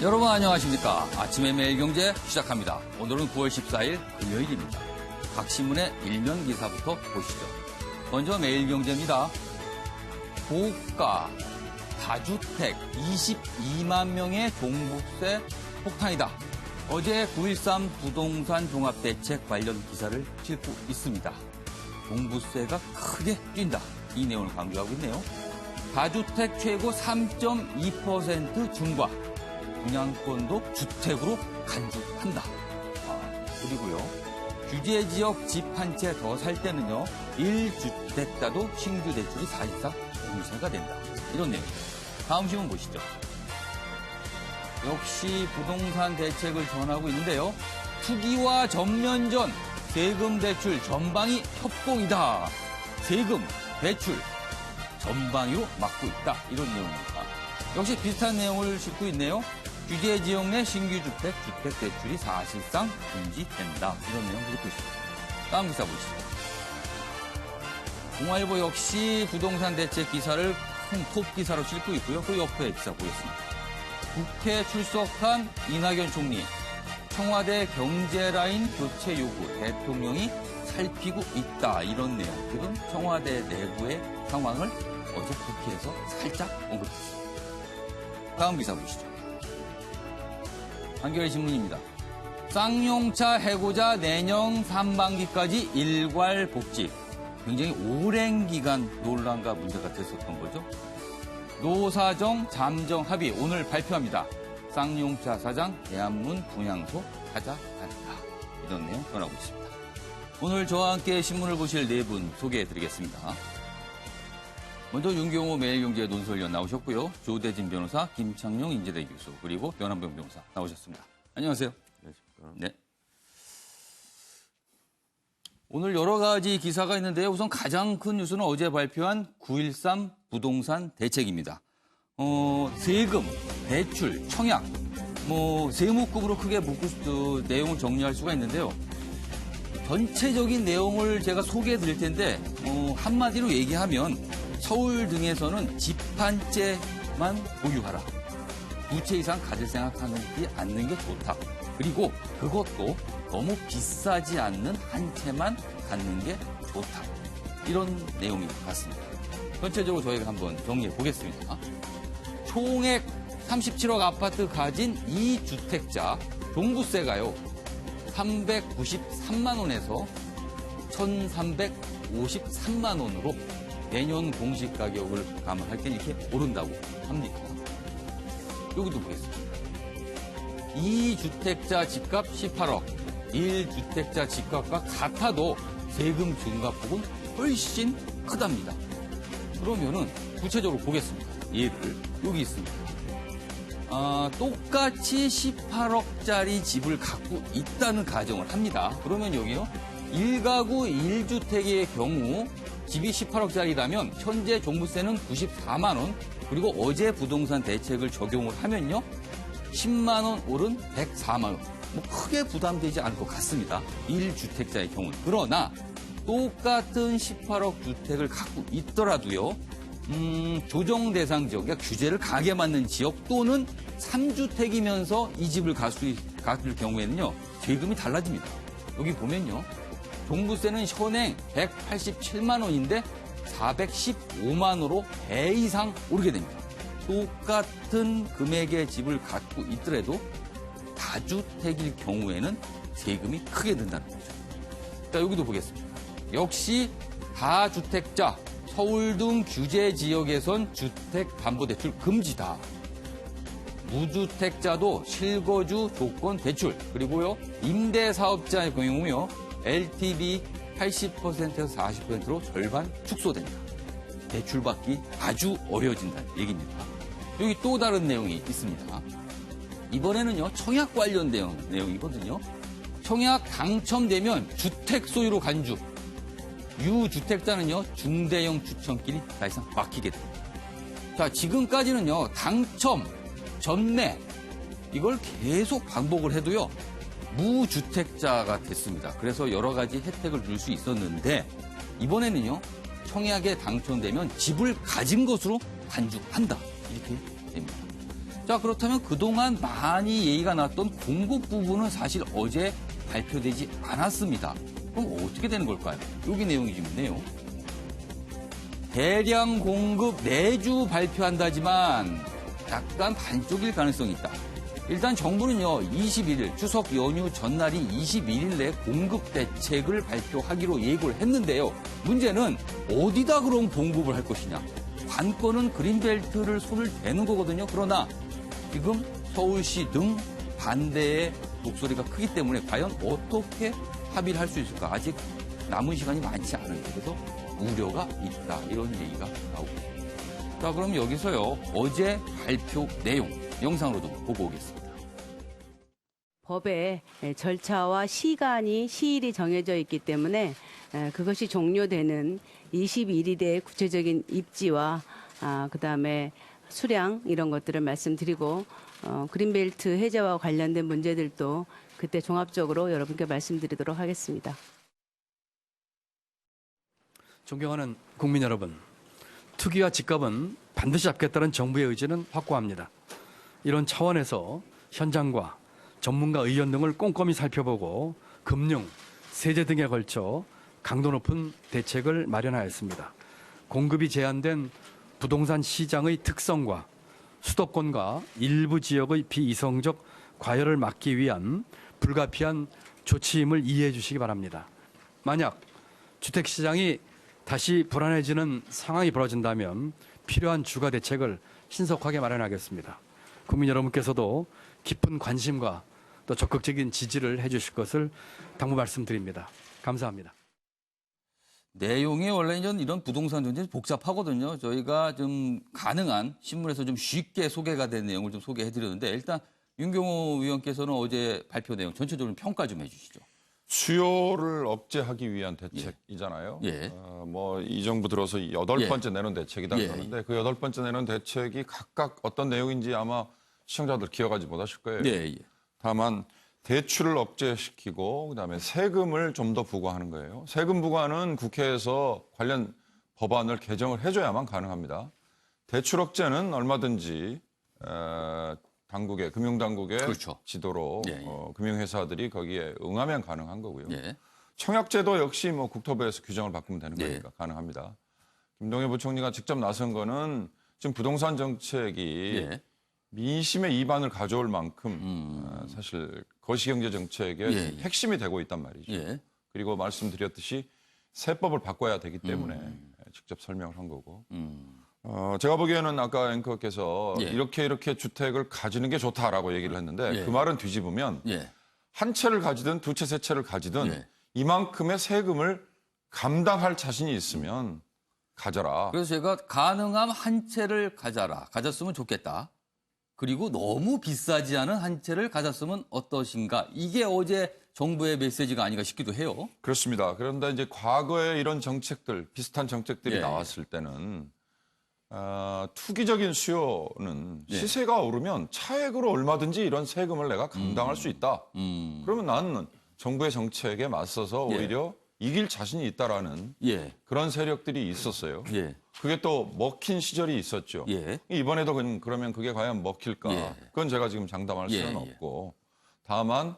여러분 안녕하십니까. 아침의 매일경제 시작합니다. 오늘은 9월 14일 금요일입니다. 각 신문의 일면 기사부터 보시죠. 먼저 매일경제입니다. 고가 다주택 22만 명의 종부세 폭탄이다. 어제 9.13 부동산 종합대책 관련 기사를 싣고 있습니다. 종부세가 크게 뛴다. 이 내용을 강조하고 있네요. 다주택 최고 3.2% 증가. 분양권도 주택으로 간주한다. 그리고요. 규제 지역 집 한 채 더 살 때는요. 1주택자도 신규 대출이 사실상 공세가 된다. 이런 내용. 다음 신문 보시죠. 역시 부동산 대책을 전하고 있는데요. 투기와 전면전, 세금 대출 전방위 협공이다. 세금, 대출, 전방위로 막고 있다. 이런 내용입니다. 역시 비슷한 내용을 싣고 있네요. 규제 지역 내 신규 주택, 주택 대출이 사실상 금지된다. 이런 내용 싣고 있습니다. 다음 기사 보시죠. 동아일보 역시 부동산 대책 기사를 큰 톱 기사로 싣고 있고요. 그 옆에 기사 보겠습니다. 국회 출석한 이낙연 총리, 청와대 경제라인 교체 요구, 대통령이 살피고 있다. 이런 내용. 지금 청와대 내부의 상황을 어제 국회에서 살짝 언급했습니다. 다음 기사 보시죠. 한겨레신문입니다. 쌍용차 해고자 내년 상반기까지 일괄 복직. 굉장히 오랜 기간 논란과 문제가 됐었던 거죠. 노사정 잠정 합의 오늘 발표합니다. 쌍용차 사장 대한문 분향소 찾아간다. 이런 내용 전하고 있습니다. 오늘 저와 함께 신문을 보실 네 분 소개해드리겠습니다. 먼저 윤경호 매일경제 논설위원 나오셨고요. 조대진 변호사, 김창룡 인제대 교수, 그리고 변한병 변호사 나오셨습니다. 안녕하세요. 안녕하십니까. 네. 오늘 여러 가지 기사가 있는데요. 우선 가장 큰 뉴스는 어제 발표한 9.13 부동산 대책입니다. 세금, 대출, 청약, 세무급으로 크게 내용을 정리할 수가 있는데요. 전체적인 내용을 제가 소개해 드릴 텐데, 한마디로 얘기하면 서울 등에서는 집 한 채만 보유하라. 두 채 이상 가질 생각하지 않는 게 좋다. 그리고 그것도 너무 비싸지 않는 한 채만 갖는 게 좋다. 이런 내용인 것 같습니다. 전체적으로 저희가 한번 정리해 보겠습니다. 총액 37억 아파트 가진 2주택자 종부세가요. 393만 원에서 1,353만 원으로 내년 공시 가격을 감안할 때 이렇게 오른다고 합니다. 여기도 보겠습니다. 2주택자 집값 18억, 1주택자 집값과 같아도 세금 증가폭은 훨씬 크답니다. 그러면은 구체적으로 보겠습니다. 예를 여기 있습니다. 똑같이 18억짜리 집을 갖고 있다는 가정을 합니다. 그러면 여기요. 1가구 1주택의 경우 집이 18억짜리라면 현재 종부세는 94만 원, 그리고 어제 부동산 대책을 적용을 하면요. 10만 원 오른 104만 원. 크게 부담되지 않을 것 같습니다. 1주택자의 경우는. 그러나 똑같은 18억 주택을 갖고 있더라도요. 조정 대상 지역, 그러니까 규제를 강하게 맞는 지역 또는 3주택이면서 이 집을 갖을 경우에는요. 세금이 달라집니다. 여기 보면요. 종부세는 현행 187만 원인데 415만 원으로 배 이상 오르게 됩니다. 똑같은 금액의 집을 갖고 있더라도 다주택일 경우에는 세금이 크게 든다는 거죠. 자, 여기도 보겠습니다. 역시 다주택자, 서울 등 규제 지역에선 주택담보대출 금지다. 무주택자도 실거주 조건 대출, 그리고요 임대사업자의 경우요 LTV 80%에서 40%로 절반 축소됩니다. 대출받기 아주 어려워진다는 얘기입니다. 여기 또 다른 내용이 있습니다. 이번에는요 청약 관련된 내용이거든요. 청약 당첨되면 주택 소유로 간주. 유주택자는요 중대형 추천길이 사실상 막히게 됩니다. 자, 지금까지는요 당첨, 전매 이걸 계속 반복을 해도요 무주택자가 됐습니다. 그래서 여러 가지 혜택을 줄 수 있었는데 이번에는요 청약에 당첨되면 집을 가진 것으로 간주한다 이렇게 됩니다. 자, 그렇다면 그동안 많이 얘기가 났던 공급 부분은 사실 어제 발표되지 않았습니다. 그럼 어떻게 되는 걸까요? 여기 내용이 좀 있네요. 대량 공급 내주 발표한다지만 약간 반쪽일 가능성이 있다. 일단 정부는요, 21일 추석 연휴 전날인 21일 내 공급 대책을 발표하기로 예고를 했는데요. 문제는 어디다 그럼 공급을 할 것이냐. 관건은 그린벨트를 손을 대는 거거든요. 그러나 지금 서울시 등 반대의 목소리가 크기 때문에 과연 어떻게 합의를 할 수 있을까? 아직 남은 시간이 많지 않은데 그래서 우려가 있다. 이런 얘기가 나오고 있습니다. 자, 그럼 여기서요. 어제 발표 내용 영상으로 좀 보고 오겠습니다. 법에 절차와 시일이 정해져 있기 때문에 그것이 종료되는 21일의 구체적인 입지와 그다음에 수량 이런 것들을 말씀드리고 그린벨트 해제와 관련된 문제들도 그때 종합적으로 여러분께 말씀드리도록 하겠습니다. 존경하는 국민 여러분, 투기와 집값은 반드시 잡겠다는 정부의 의지는 확고합니다. 이런 차원에서 현장과 전문가 의견 등을 꼼꼼히 살펴보고 금융, 세제 등에 걸쳐 강도 높은 대책을 마련하였습니다. 공급이 제한된 부동산 시장의 특성과 수도권과 일부 지역의 비이성적 과열을 막기 위한 불가피한 조치임을 이해해 주시기 바랍니다. 만약 주택시장이 다시 불안해지는 상황이 벌어진다면 필요한 주가 대책을 신속하게 마련하겠습니다. 국민 여러분께서도 깊은 관심과 또 적극적인 지지를 해주실 것을 당부 말씀드립니다. 감사합니다. 내용이 원래 이런 부동산 정책 복잡하거든요. 저희가 좀 가능한 신문에서 좀 쉽게 소개가 된 내용을 좀 소개해드렸는데 일단 윤경호 위원께서는 어제 발표 내용 전체적으로 평가 좀 해주시죠. 수요를 억제하기 위한 대책이잖아요. 예. 이 정부 들어서 8번째 내놓은 대책이다 예. 그러는데 그 8번째 내놓은 대책이 각각 어떤 내용인지 아마 시청자들 기억하지 못하실 거예요. 예. 다만 대출을 억제시키고 그다음에 세금을 좀 더 부과하는 거예요. 세금 부과는 국회에서 관련 법안을 개정을 해줘야만 가능합니다. 대출 억제는 얼마든지 금융당국의 그렇죠. 지도로 예. 금융회사들이 거기에 응하면 가능한 거고요. 예. 청약제도 역시 국토부에서 규정을 바꾸면 되는 예. 거니까 가능합니다. 김동연 부총리가 직접 나선 거는 지금 부동산 정책이 예. 민심의 이반을 가져올 만큼 사실 거시경제 정책의 예. 핵심이 되고 있단 말이죠. 예. 그리고 말씀드렸듯이 세법을 바꿔야 되기 때문에 직접 설명을 한 거고. 제가 보기에는 아까 앵커께서 예. 이렇게 주택을 가지는 게 좋다라고 얘기를 했는데 예. 그 말은 뒤집으면 예. 한 채를 가지든 두 채, 세 채를 가지든 예. 이만큼의 세금을 감당할 자신이 있으면 가져라. 그래서 제가 가능한 한 채를 가졌으면 좋겠다. 그리고 너무 비싸지 않은 한 채를 가졌으면 어떠신가. 이게 어제 정부의 메시지가 아닌가 싶기도 해요. 그렇습니다. 그런데 이제 과거에 이런 정책들, 비슷한 정책들이 예. 나왔을 때는 투기적인 수요는 시세가 오르면 차액으로 얼마든지 이런 세금을 내가 감당할 수 있다. 그러면 나는 정부의 정책에 맞서서 예. 오히려 이길 자신이 있다라는 예. 그런 세력들이 있었어요. 예. 그게 또 먹힌 시절이 있었죠. 예. 이번에도 그러면 그게 과연 먹힐까? 예. 그건 제가 지금 장담할 수는 예. 없고. 다만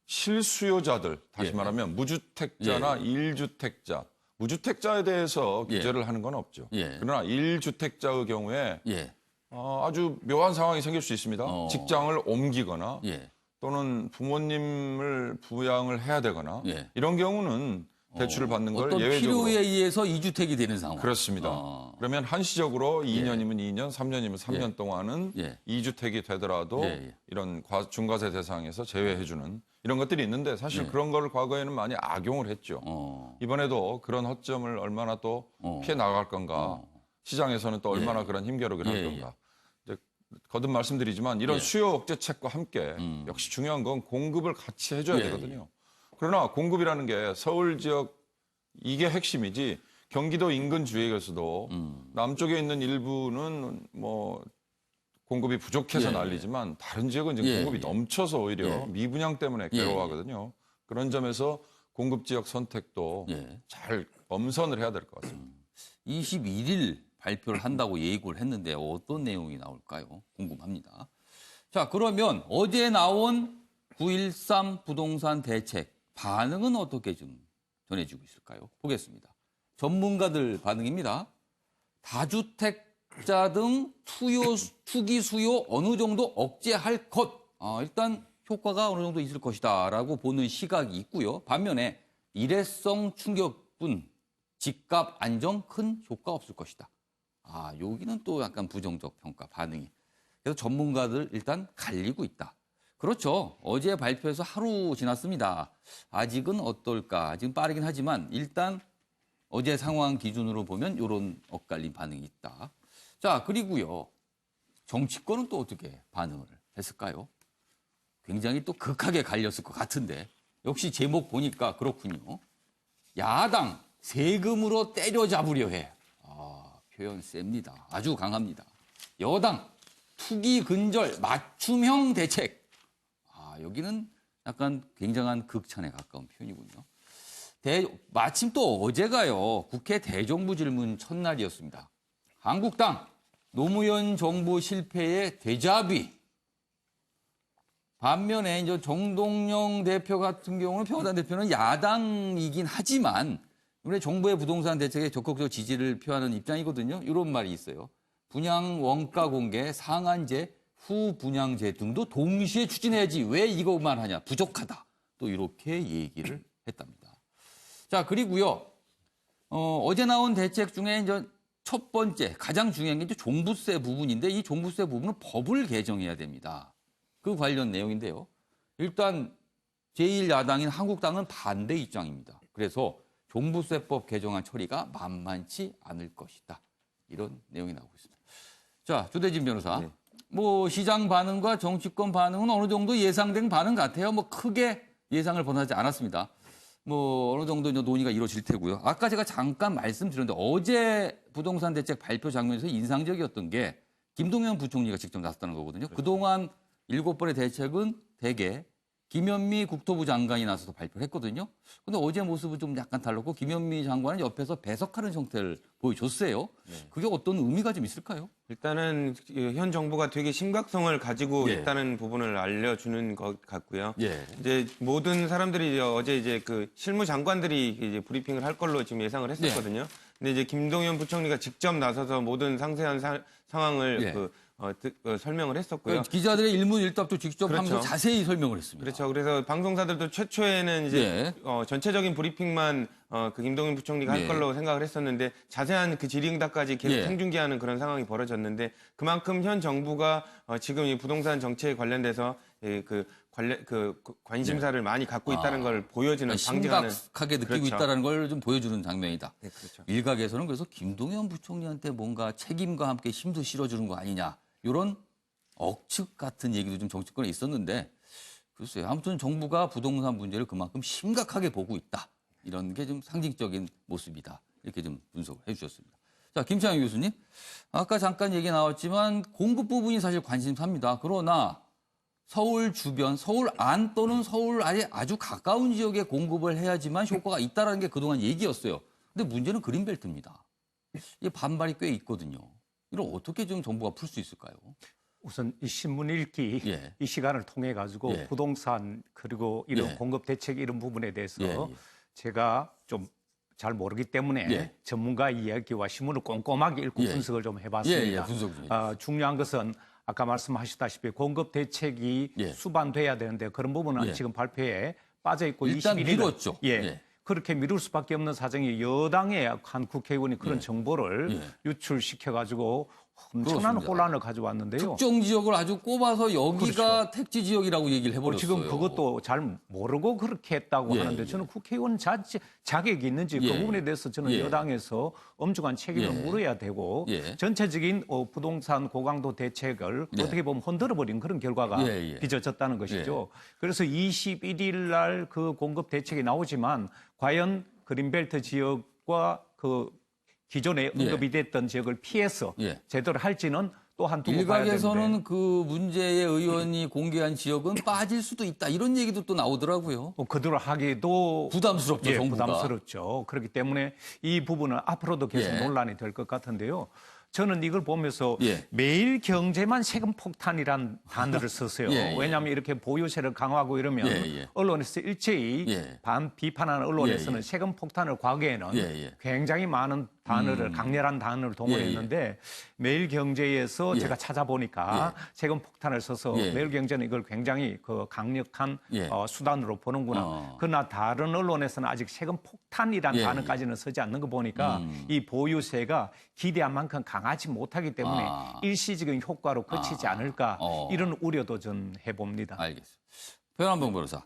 실수요자들, 다시 예. 말하면 무주택자나 일주택자, 무주택자에 대해서 예. 규제를 하는 건 없죠. 예. 그러나 일주택자의 경우에 예. 아주 묘한 상황이 생길 수 있습니다. 직장을 옮기거나 예. 또는 부모님을 부양을 해야 되거나 예. 이런 경우는 대출을 받는 걸 어떤 예외적으로 필요에 의해서 이주택이 되는 상황. 그렇습니다. 그러면 한시적으로 2년이면 2년, 3년이면 3년 예. 동안은 예. 2주택이 되더라도 예. 이런 중과세 대상에서 제외해주는 이런 것들이 있는데 사실 예. 그런 걸 과거에는 많이 악용을 했죠. 이번에도 그런 허점을 얼마나 또 피해 나갈 건가. 시장에서는 또 얼마나 예. 그런 힘겨루기를 할 예. 건가. 이제 거듭 말씀드리지만 이런 예. 수요 억제책과 함께 역시 중요한 건 공급을 같이 해줘야 예. 되거든요. 그러나 공급이라는 게 서울 지역 이게 핵심이지 경기도 인근 지역에서도 남쪽에 있는 일부는 공급이 부족해서 예. 난리지만 다른 지역은 지금 예. 공급이 넘쳐서 오히려 예. 미분양 때문에 예. 괴로워하거든요. 그런 점에서 공급 지역 선택도 예. 잘 엄선을 해야 될 것 같습니다. 21일 발표를 한다고 예고를 했는데 어떤 내용이 나올까요? 궁금합니다. 자, 그러면 어제 나온 9.13 부동산 대책 반응은 어떻게 좀 전해지고 있을까요? 보겠습니다. 전문가들 반응입니다. 다주택자 등 투기 수요 어느 정도 억제할 것. 일단 효과가 어느 정도 있을 것이다라고 보는 시각이 있고요. 반면에 일회성 충격뿐 집값 안정 큰 효과 없을 것이다. 여기는 또 약간 부정적 평가 반응이. 그래서 전문가들 일단 갈리고 있다. 그렇죠. 어제 발표해서 하루 지났습니다. 아직은 어떨까? 지금 빠르긴 하지만 일단 어제 상황 기준으로 보면 이런 엇갈린 반응이 있다. 자, 그리고요. 정치권은 또 어떻게 반응을 했을까요? 굉장히 또 극하게 갈렸을 것 같은데 역시 제목 보니까 그렇군요. 야당 세금으로 때려잡으려 해. 표현 셉니다. 아주 강합니다. 여당 투기 근절 맞춤형 대책. 여기는 약간 굉장한 극찬에 가까운 표현이군요. 마침 또 어제가요. 국회 대정부질문 첫날이었습니다. 한국당 노무현 정부 실패의 되잡이. 반면에 이제 정동영 대표 같은 경우는 평화당 대표는 야당이긴 하지만 이번에 정부의 부동산 대책에 적극적으로 지지를 표하는 입장이거든요. 이런 말이 있어요. 분양 원가 공개, 상한제, 후분양제 등도 동시에 추진해야지 왜 이것만 하냐. 부족하다. 또 이렇게 얘기를 했답니다. 자, 그리고요. 어제 나온 대책 중에 이제 첫 번째 가장 중요한 게 이제 종부세 부분인데 이 종부세 부분은 법을 개정해야 됩니다. 그 관련 내용인데요. 일단 제1야당인 한국당은 반대 입장입니다. 그래서 종부세법 개정안 처리가 만만치 않을 것이다. 이런 내용이 나오고 있습니다. 자, 조대진 변호사. 네. 시장 반응과 정치권 반응은 어느 정도 예상된 반응 같아요. 크게 예상을 벗어나지 않았습니다. 어느 정도 이제 논의가 이루어질 테고요. 아까 제가 잠깐 말씀드렸는데 어제 부동산 대책 발표 장면에서 인상적이었던 게 김동연 부총리가 직접 나섰다는 거거든요. 그렇죠. 그동안 7번의 대책은 대개 김현미 국토부 장관이 나서서 발표를 했거든요. 근데 어제 모습은 좀 약간 달랐고 김현미 장관은 옆에서 배석하는 형태를 보여줬어요. 네. 그게 어떤 의미가 좀 있을까요? 일단은 현 정부가 되게 심각성을 가지고 예. 있다는 부분을 알려주는 것 같고요. 예. 이제 모든 사람들이 어제 이제 그 실무 장관들이 이제 브리핑을 할 걸로 지금 예상을 했었거든요. 근데 이제 김동연 부총리가 직접 나서서 모든 상세한 상황을 예. 설명을 했었고요. 기자들의 일문일답도 직접 그렇죠. 하면서 자세히 설명을 했습니다. 그렇죠. 그래서 방송사들도 최초에는 이제 예. 전체적인 브리핑만 그 김동연 부총리가 예. 할 걸로 생각을 했었는데 자세한 그 질의응답까지 계속 예. 생중계하는 그런 상황이 벌어졌는데 그만큼 현 정부가 지금 이 부동산 정책에 관련돼서 관심사를 많이 갖고 있다는 걸 보여주는 방증하는 심각하게 느끼고 그렇죠. 있다는 걸 좀 보여주는 장면이다. 네, 그렇죠. 일각에서는 그래서 김동연 부총리한테 뭔가 책임과 함께 힘도 실어주는 거 아니냐. 이런 억측 같은 얘기도 좀 정치권에 있었는데 글쎄요. 아무튼 정부가 부동산 문제를 그만큼 심각하게 보고 있다. 이런 게 좀 상징적인 모습이다. 이렇게 좀 분석을 해주셨습니다. 자, 김창희 교수님. 아까 잠깐 얘기 나왔지만 공급 부분이 사실 관심사입니다. 그러나 서울 주변, 서울 안 또는 서울 아주 가까운 지역에 공급을 해야지만 효과가 있다는 게 그동안 얘기였어요. 근데 문제는 그린벨트입니다. 이게 반발이 꽤 있거든요. 이걸 어떻게 좀 정부가 풀 수 있을까요? 우선 이 신문 읽기 예. 이 시간을 통해 가지고 예. 부동산 그리고 이런 예. 공급 대책 이런 부분에 대해서 예, 예. 제가 좀 잘 모르기 때문에 예. 전문가 이야기와 신문을 꼼꼼하게 읽고 예. 분석을 좀 해봤습니다. 예, 예, 분석 좀 해주세요. 중요한 것은 아까 말씀하셨다시피 공급 대책이 예. 수반돼야 되는데 그런 부분은 예. 지금 발표에 빠져 있고 일단 21일은 미뤘죠. 예. 예. 그렇게 미룰 수밖에 없는 사정이 여당의 한 국회의원이 그런 예. 정보를 예. 유출시켜 가지고 엄청난 그렇습니다. 혼란을 가져왔는데요. 특정 지역을 아주 꼽아서 여기가 그렇죠. 택지 지역이라고 얘기를 해버렸어요. 지금 그것도 잘 모르고 그렇게 했다고 예, 하는데 예. 저는 국회의원 자격이 있는지 예, 그 부분에 대해서 저는 예. 여당에서 엄중한 책임을 예. 물어야 되고 예. 전체적인 부동산 고강도 대책을 예. 어떻게 보면 흔들어버린 그런 결과가 예, 예. 빚어졌다는 것이죠. 그래서 21일 날 그 공급 대책이 나오지만 과연 그린벨트 지역과 그 기존에 언급이 됐던 지역을 피해서 예. 제대로 할지는 또한 두고 봐야 되는데. 일각에서는 그 문제의 의원이 공개한 지역은 빠질 수도 있다. 이런 얘기도 또 나오더라고요. 그대로 하기도 부담스럽죠, 예, 정부가. 부담스럽죠. 그렇기 때문에 이 부분은 앞으로도 계속 예. 논란이 될 것 같은데요. 저는 이걸 보면서 예. 매일 경제만 세금 폭탄이란 단어를 썼어요. 예, 예. 왜냐하면 이렇게 보유세를 강화하고 이러면 예, 예. 언론에서 일제히 예. 비판하는 언론에서는 예, 예. 세금 폭탄을 과거에는 예, 예. 굉장히 많은 단어를 강렬한 단어를 동원했는데 매일 경제에서 예. 제가 찾아보니까 세금 폭탄을 써서 예. 매일 경제는 이걸 굉장히 그 강력한 예. 수단으로 보는구나. 그러나 다른 언론에서는 아직 세금 폭탄이란 예, 단어까지는 쓰지 않는 거 보니까 이 보유세가 기대한 만큼 강하지 못하기 때문에 일시적인 효과로 그치지 않을까 이런 우려도 좀 해봅니다. 알겠습니다. 변한봉 변호사.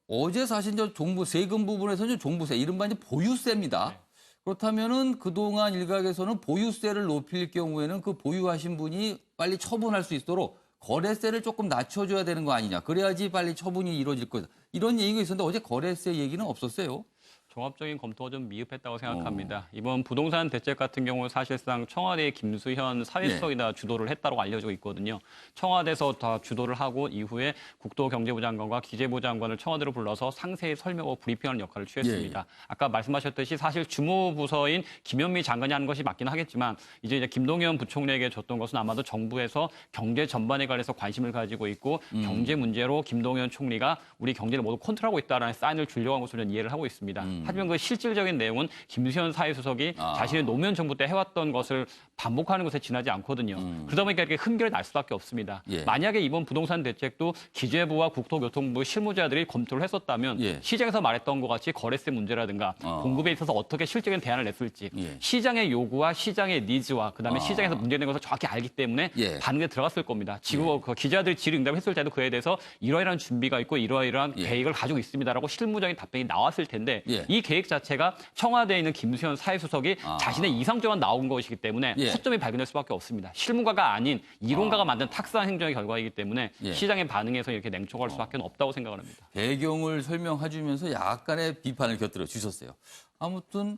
어제 사실 저 종부 세금 부분에서는 종부세, 이른바 이제 보유세입니다. 그렇다면은 그동안 일각에서는 보유세를 높일 경우에는 그 보유하신 분이 빨리 처분할 수 있도록 거래세를 조금 낮춰줘야 되는 거 아니냐. 그래야지 빨리 처분이 이루어질 거다. 이런 얘기가 있었는데 어제 거래세 얘기는 없었어요. 종합적인 검토가 좀 미흡했다고 생각합니다. 이번 부동산 대책 같은 경우 사실상 청와대의 김수현 사회수석이 다 주도를 했다고 알려지고 있거든요. 청와대에서 다 주도를 하고 이후에 국토경제부 장관과 기재부 장관을 청와대로 불러서 상세히 설명하고 브리핑하는 역할을 취했습니다. 아까 말씀하셨듯이 사실 주무부서인 김현미 장관이 하는 것이 맞긴 하겠지만 이제 김동연 부총리에게 줬던 것은 아마도 정부에서 경제 전반에 관해서 관심을 가지고 있고 경제 문제로 김동연 총리가 우리 경제를 모두 컨트롤하고 있다라는 사인을 주려고 한 것으로 저는 이해를 하고 있습니다. 하지만 그 실질적인 내용은 김수현 사회수석이 자신의 노무현 정부 때 해왔던 것을 반복하는 것에 지나지 않거든요. 그러다 보니까 이렇게 흠결이 날 수밖에 없습니다. 예. 만약에 이번 부동산 대책도 기재부와 국토교통부 실무자들이 검토를 했었다면 예. 시장에서 말했던 것 같이 거래세 문제라든가 공급에 있어서 어떻게 실질적인 대안을 냈을지 예. 시장의 요구와 시장의 니즈와 그다음에 시장에서 문제된 것을 정확히 알기 때문에 예. 반응에 들어갔을 겁니다. 지금 그 기자들이 질의응답했을 때도 그에 대해서 이러이러한 준비가 있고 이러이러한 예. 계획을 가지고 있습니다라고 실무적인 답변이 나왔을 텐데 예. 이 계획 자체가 청와대에 있는 김수현 사회수석이 자신의 이상적으로 나온 것이기 때문에 예. 허점이 발견될 수밖에 없습니다. 실무가가 아닌 이론가가 만든 탁사한 행정의 결과이기 때문에 예. 시장의 반응에서 이렇게 냉초할 수밖에 없다고 생각을 합니다. 배경을 설명해주면서 약간의 비판을 곁들여 주셨어요. 아무튼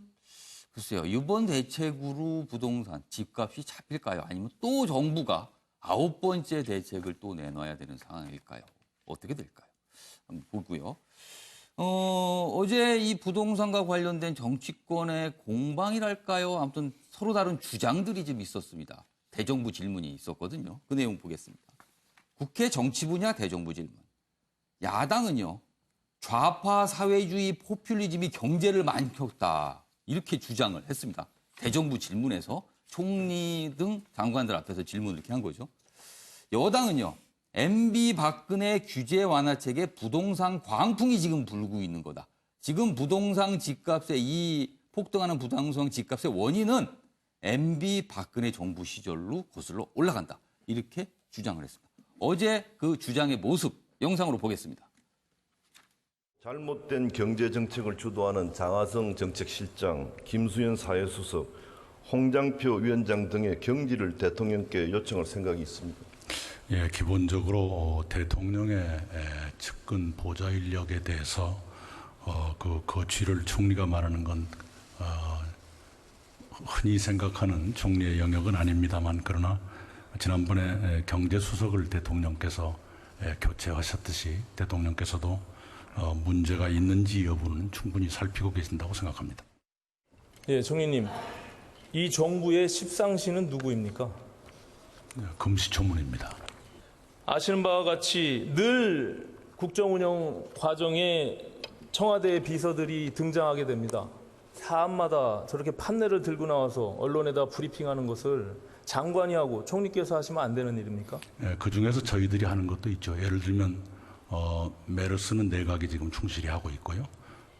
글쎄요. 이번 대책으로 부동산 집값이 잡힐까요? 아니면 또 정부가 9번째 대책을 또 내놔야 되는 상황일까요? 어떻게 될까요? 한번 보고요. 어제 이 부동산과 관련된 정치권의 공방이랄까요? 아무튼 서로 다른 주장들이 좀 있었습니다. 대정부 질문이 있었거든요. 그 내용 보겠습니다. 국회 정치 분야 대정부 질문. 야당은요. 좌파 사회주의 포퓰리즘이 경제를 망쳤다. 이렇게 주장을 했습니다. 대정부 질문에서 총리 등 장관들 앞에서 질문을 이렇게 한 거죠. 여당은요. MB 박근혜 규제 완화책에 부동산 광풍이 지금 불고 있는 거다. 지금 부동산 집값의 이 폭등하는 부동산 집값의 원인은 MB 박근혜 정부 시절로 거슬러 올라간다. 이렇게 주장을 했습니다. 어제 그 주장의 모습 영상으로 보겠습니다. 잘못된 경제정책을 주도하는 장하성 정책실장, 김수현 사회수석, 홍장표 위원장 등의 경질을 대통령께 요청할 생각이 있습니다. 예, 기본적으로 대통령의 측근 보좌 인력에 대해서 그 거취를 총리가 말하는 건 흔히 생각하는 총리의 영역은 아닙니다만 그러나 지난번에 경제수석을 대통령께서 교체하셨듯이 대통령께서도 문제가 있는지 여부는 충분히 살피고 계신다고 생각합니다. 예, 총리님, 이 정부의 십상시는 누구입니까? 금시초문입니다. 아시는 바와 같이 늘 국정운영 과정에 청와대 비서들이 등장하게 됩니다. 사안마다 저렇게 판례를 들고 나와서 언론에다 브리핑하는 것을 장관이 하고 총리께서 하시면 안 되는 일입니까? 그중에서 저희들이 하는 것도 있죠. 예를 들면 메르스는 내각이 지금 충실히 하고 있고요.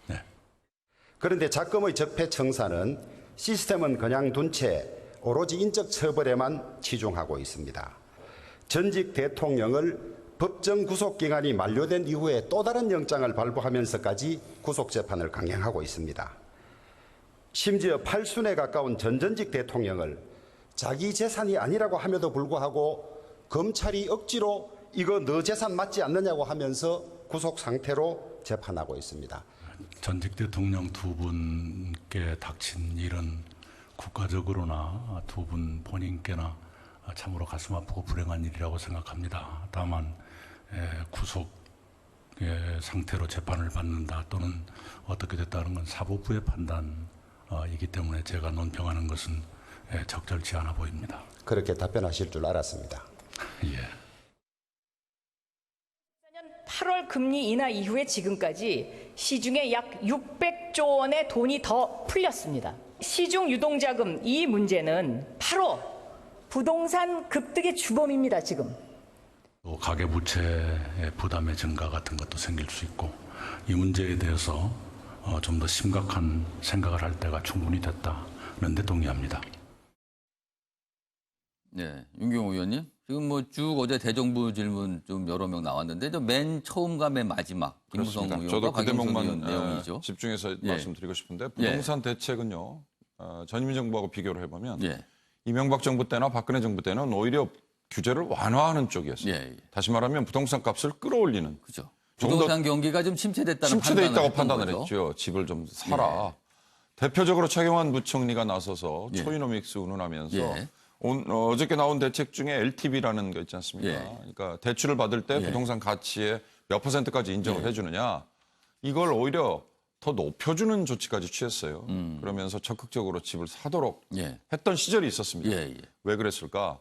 네. 그런데 작금의 적폐청산은 시스템은 그냥 둔 채 오로지 인적 처벌에만 치중하고 있습니다. 전직 대통령을 법정 구속 기간이 만료된 이후에 또 다른 영장을 발부하면서까지 구속 재판을 강행하고 있습니다. 심지어 팔순에 가까운 전직 대통령을 자기 재산이 아니라고 함에도 불구하고 검찰이 억지로 이거 너 재산 맞지 않느냐고 하면서 구속 상태로 재판하고 있습니다. 전직 대통령 두 분께 닥친 일은 국가적으로나 두 분 본인께나 참으로 가슴 아프고 불행한 일이라고 생각합니다. 다만 구속 상태로 재판을 받는다 또는 어떻게 됐다는 건 사법부의 판단이기 때문에 제가 논평하는 것은 적절치 않아 보입니다. 그렇게 답변하실 줄 알았습니다. 예. 8월 금리 인하 이후에 지금까지 시중에 약 600조 원의 돈이 더 풀렸습니다. 시중 유동자금 이 문제는 바로 부동산 급등의 주범입니다, 지금. 또 가계부채의 부담의 증가 같은 것도 생길 수 있고 이 문제에 대해서 좀 더 심각한 생각을 할 때가 충분히 됐다는 데 동의합니다. 네, 윤경호 의원님. 지금 뭐 쭉 어제 대정부 질문 좀 여러 명 나왔는데 맨 처음과 맨 마지막 김무성 의원과 저도 그 박영선 대목만 의원 내용이죠. 집중해서 예. 말씀드리고 싶은데 부동산 대책은요. 전임 정부하고 비교를 해보면 예. 이명박 정부 때나 박근혜 정부 때는 오히려 규제를 완화하는 쪽이었어요. 예, 예. 다시 말하면 부동산 값을 끌어올리는. 그죠. 조금 부동산 경기가 좀 침체됐다는 침체돼 있다고 판단을 판단을 했죠. 했죠. 집을 좀 사라. 대표적으로 최경환 부총리가 나서서 예. 초이노믹스 운운하면서 예. 어저께 나온 대책 중에 LTV라는 거 있지 않습니까? 예. 그러니까 대출을 받을 때 예. 부동산 가치의 몇 %까지 인정을 예. 해주느냐. 이걸 오히려 더 높여주는 조치까지 취했어요. 그러면서 적극적으로 집을 사도록 예. 했던 시절이 있었습니다. 예, 예. 왜 그랬을까?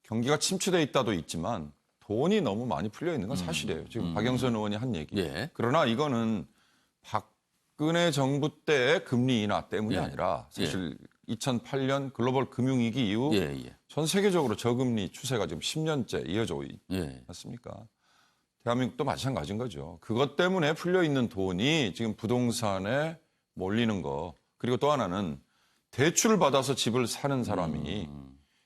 경기가 침체돼 있다도 있지만 돈이 너무 많이 풀려 있는 건 사실이에요. 지금 박영선 의원이 한 얘기. 예. 그러나 이거는 박근혜 정부 때의 금리 인하 때문이 예. 아니라 사실 2008년 글로벌 금융위기 이후 예, 예. 전 세계적으로 저금리 추세가 지금 10년째 이어져 있지 예. 않습니까? 대한민국도 마찬가지인 거죠. 그것 때문에 풀려 있는 돈이 지금 부동산에 몰리는 거. 그리고 또 하나는 대출을 받아서 집을 사는 사람이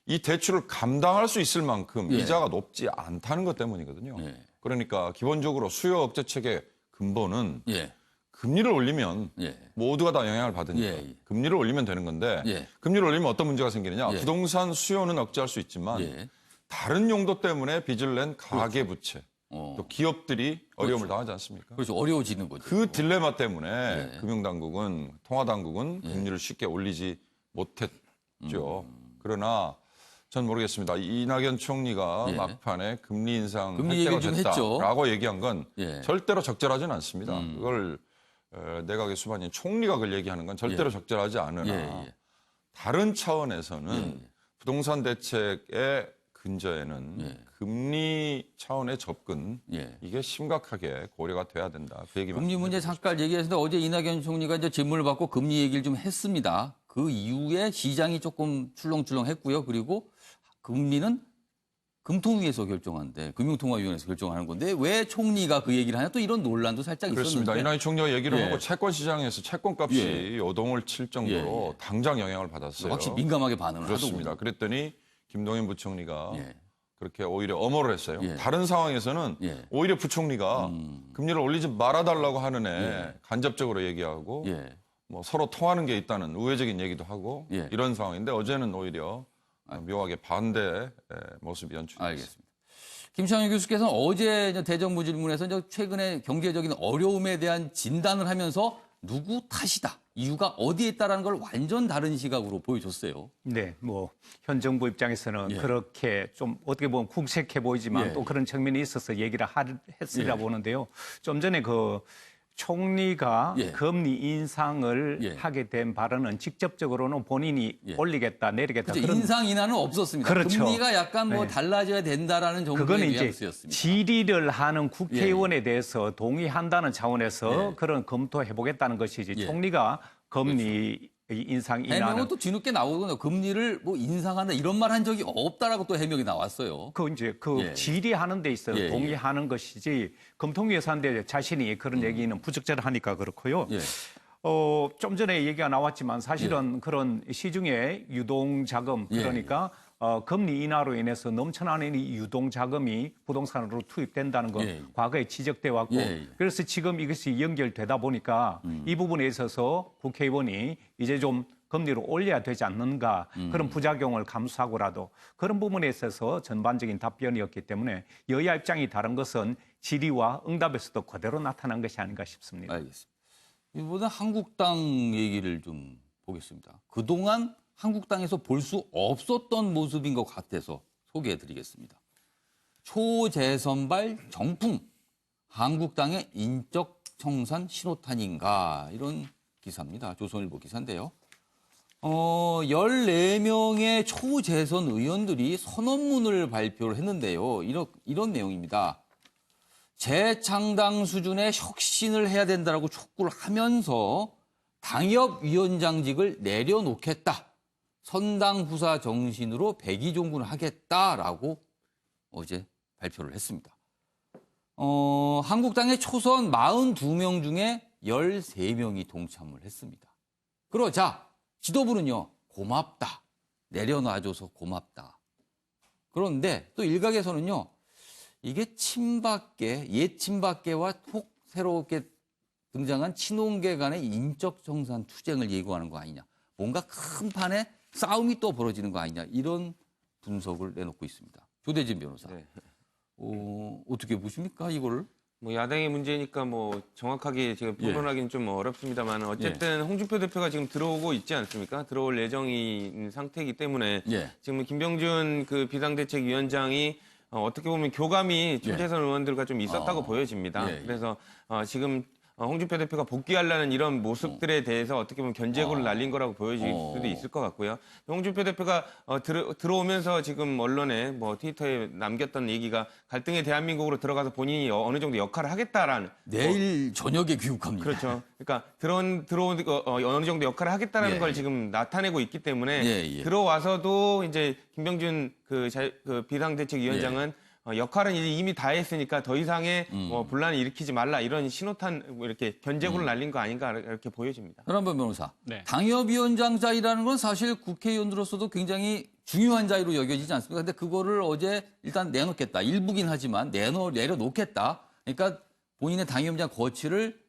이 대출을 감당할 수 있을 만큼 예. 이자가 높지 않다는 것 때문이거든요. 예. 그러니까 기본적으로 수요 억제책의 근본은 예. 금리를 올리면 예. 모두가 다 영향을 받으니까 예, 예. 금리를 올리면 되는 건데 예. 금리를 올리면 어떤 문제가 생기느냐. 예. 부동산 수요는 억제할 수 있지만 예. 다른 용도 때문에 빚을 낸 가계부채 또 기업들이 어려움을 당하지 않습니까? 그렇죠. 어려워지는 거죠. 그 딜레마 때문에 예. 금융당국은 통화당국은 금리를 쉽게 올리지 못했죠. 그러나 전 모르겠습니다. 이낙연 총리가 예. 막판에 금리 인상 금리 할 때가 얘기를 좀 했죠. 됐다라고 얘기한 건 예. 절대로 적절하지는 않습니다. 그걸 내각의 수반인 총리가 그걸 얘기하는 건 절대로 예. 적절하지 않으나 예, 예. 다른 차원에서는 예. 부동산 대책의 근저에는 예. 금리 차원의 접근 예. 이게 심각하게 고려가 돼야 된다. 그 얘기만. 금리 문제 잠깐 얘기했는데 어제 이낙연 총리가 이제 질문을 받고 금리 얘기를 좀 했습니다. 그 이후에 시장이 조금 출렁출렁했고요. 그리고 금리는 금통위에서 결정하는데 금융통화위원회에서 결정하는 건데 왜 총리가 그 얘기를 하냐 또 이런 논란도 살짝 그렇습니다. 있었는데. 이낙연 총리가 얘기를 예. 하고 채권 시장에서 채권값이 예. 요동을 칠 정도로 예, 예. 당장 영향을 받았어요. 확실히 민감하게 반응을 그렇습니다. 하더군요. 그랬더니 김동연 부총리가 예. 그렇게 오히려 엄호를 했어요. 예. 다른 상황에서는 예. 오히려 부총리가 금리를 올리지 말아달라고 하는 애 예. 간접적으로 얘기하고 예. 뭐 서로 통하는 게 있다는 우회적인 얘기도 하고 예. 이런 상황인데 어제는 오히려 묘하게 반대의 모습이 연출됐습니다. 알겠습니다. 김창현 교수께서는 어제 이제 대정부 질문에서 이제 최근에 경제적인 어려움에 대한 진단을 하면서 누구 탓이다. 이유가 어디에 있다라는 걸 완전 다른 시각으로 보여줬어요. 네, 뭐 현 정부 입장에서는 예. 그렇게 좀 어떻게 보면 궁색해 보이지만 예. 또 그런 측면이 있어서 얘기를 했으리라 예. 보는데요. 좀 전에 그 총리가 예. 금리 인상을 예. 하게 된 발언은 직접적으로는 본인이 예. 올리겠다 내리겠다 그렇죠. 인상 인하는 없었습니다. 그렇죠. 금리가 약간 뭐 네. 달라져야 된다라는 정도의 그거는 이제 뉘앙스였습니다. 질의를 하는 국회의원에 대해서 동의한다는 차원에서 예. 그런 검토해 보겠다는 것이지 예. 총리가 금리 인상 인하는 해명은 또 뒤늦게 나오거든요. 금리를 뭐 인상한다 이런 말 한 적이 없다라고 또 해명이 나왔어요. 그 이제 그 예. 질의하는 데 있어 예, 예. 동의하는 것이지 검토위에서인데 자신이 그런 얘기는 부적절하니까 그렇고요. 예. 좀 전에 얘기가 나왔지만 사실은 그런 시중에 유동 자금 예, 그러니까 금리 인하로 인해서 넘쳐나는 이 유동 자금이 부동산으로 투입된다는 건 예. 과거에 지적돼 왔고 예. 그래서 지금 이것이 연결되다 보니까 이 부분에 있어서 국회의원이 이제 좀 금리를 올려야 되지 않는가 그런 부작용을 감수하고라도 그런 부분에 있어서 전반적인 답변이었기 때문에 여야 입장이 다른 것은 질의와 응답에서도 그대로 나타난 것이 아닌가 싶습니다. 알겠습니다. 이번에 한국당 얘기를 좀 보겠습니다. 그동안 한국당에서 볼 수 없었던 모습인 것 같아서 소개해드리겠습니다. 초재선발 정풍, 한국당의 인적 청산 신호탄인가 이런 기사입니다. 조선일보 기사인데요. 14명의 초재선 의원들이 선언문을 발표를 했는데요. 이런 내용입니다. 재창당 수준의 혁신을 해야 된다라고 촉구를 하면서 당협위원장직을 내려놓겠다. 선당 후사 정신으로 백의종군을 하겠다라고 어제 발표를 했습니다. 한국당의 초선 42명 중에 13명이 동참을 했습니다. 그러자 지도부는요, 고맙다. 내려놔줘서 고맙다. 그런데 또 일각에서는요, 이게 옛 친박계와 혹 새롭게 등장한 친홍계 간의 인적 정산 투쟁을 예고하는 거 아니냐. 뭔가 큰 판에 싸움이 또 벌어지는 거 아니냐. 이런 분석을 내놓고 있습니다. 조대진 변호사. 네. 어떻게 보십니까, 이거를? 뭐 야당의 문제니까 뭐 정확하게 지금 평론하기는 좀 어렵습니다만 어쨌든 홍준표 대표가 지금 들어오고 있지 않습니까? 들어올 예정인 상태이기 때문에 지금 김병준 그 비상대책위원장이 어떻게 보면 교감이 초재선 의원들과 좀 있었다고 보여집니다. 그래서 지금 홍준표 대표가 복귀하려는 이런 모습들에 대해서 어떻게 보면 견제구를 날린 거라고 보여질 수도 있을 것 같고요. 홍준표 대표가 들어오면서 지금 언론에 뭐 트위터에 남겼던 얘기가 갈등의 대한민국으로 들어가서 본인이 어느 정도 역할을 하겠다라는 내일 저녁에 귀국합니다. 그렇죠. 그러니까 들어온 어느 정도 역할을 하겠다라는 걸 지금 나타내고 있기 때문에 들어와서도 이제 김병준 그 비상대책위원장은 역할은 이미 다 했으니까 더 이상의 분란을 일으키지 말라 이런 신호탄 이렇게 견제구를 날린 거 아닌가 이렇게 보여집니다. 그런번 변호사, 당협위원장 자리라는 건 사실 국회의원으로서도 굉장히 중요한 자리로 여겨지지 않습니까? 근데 그거를 어제 일단 내놓겠다. 일부긴 하지만 내려놓겠다. 그러니까 본인의 당협위원장 거취를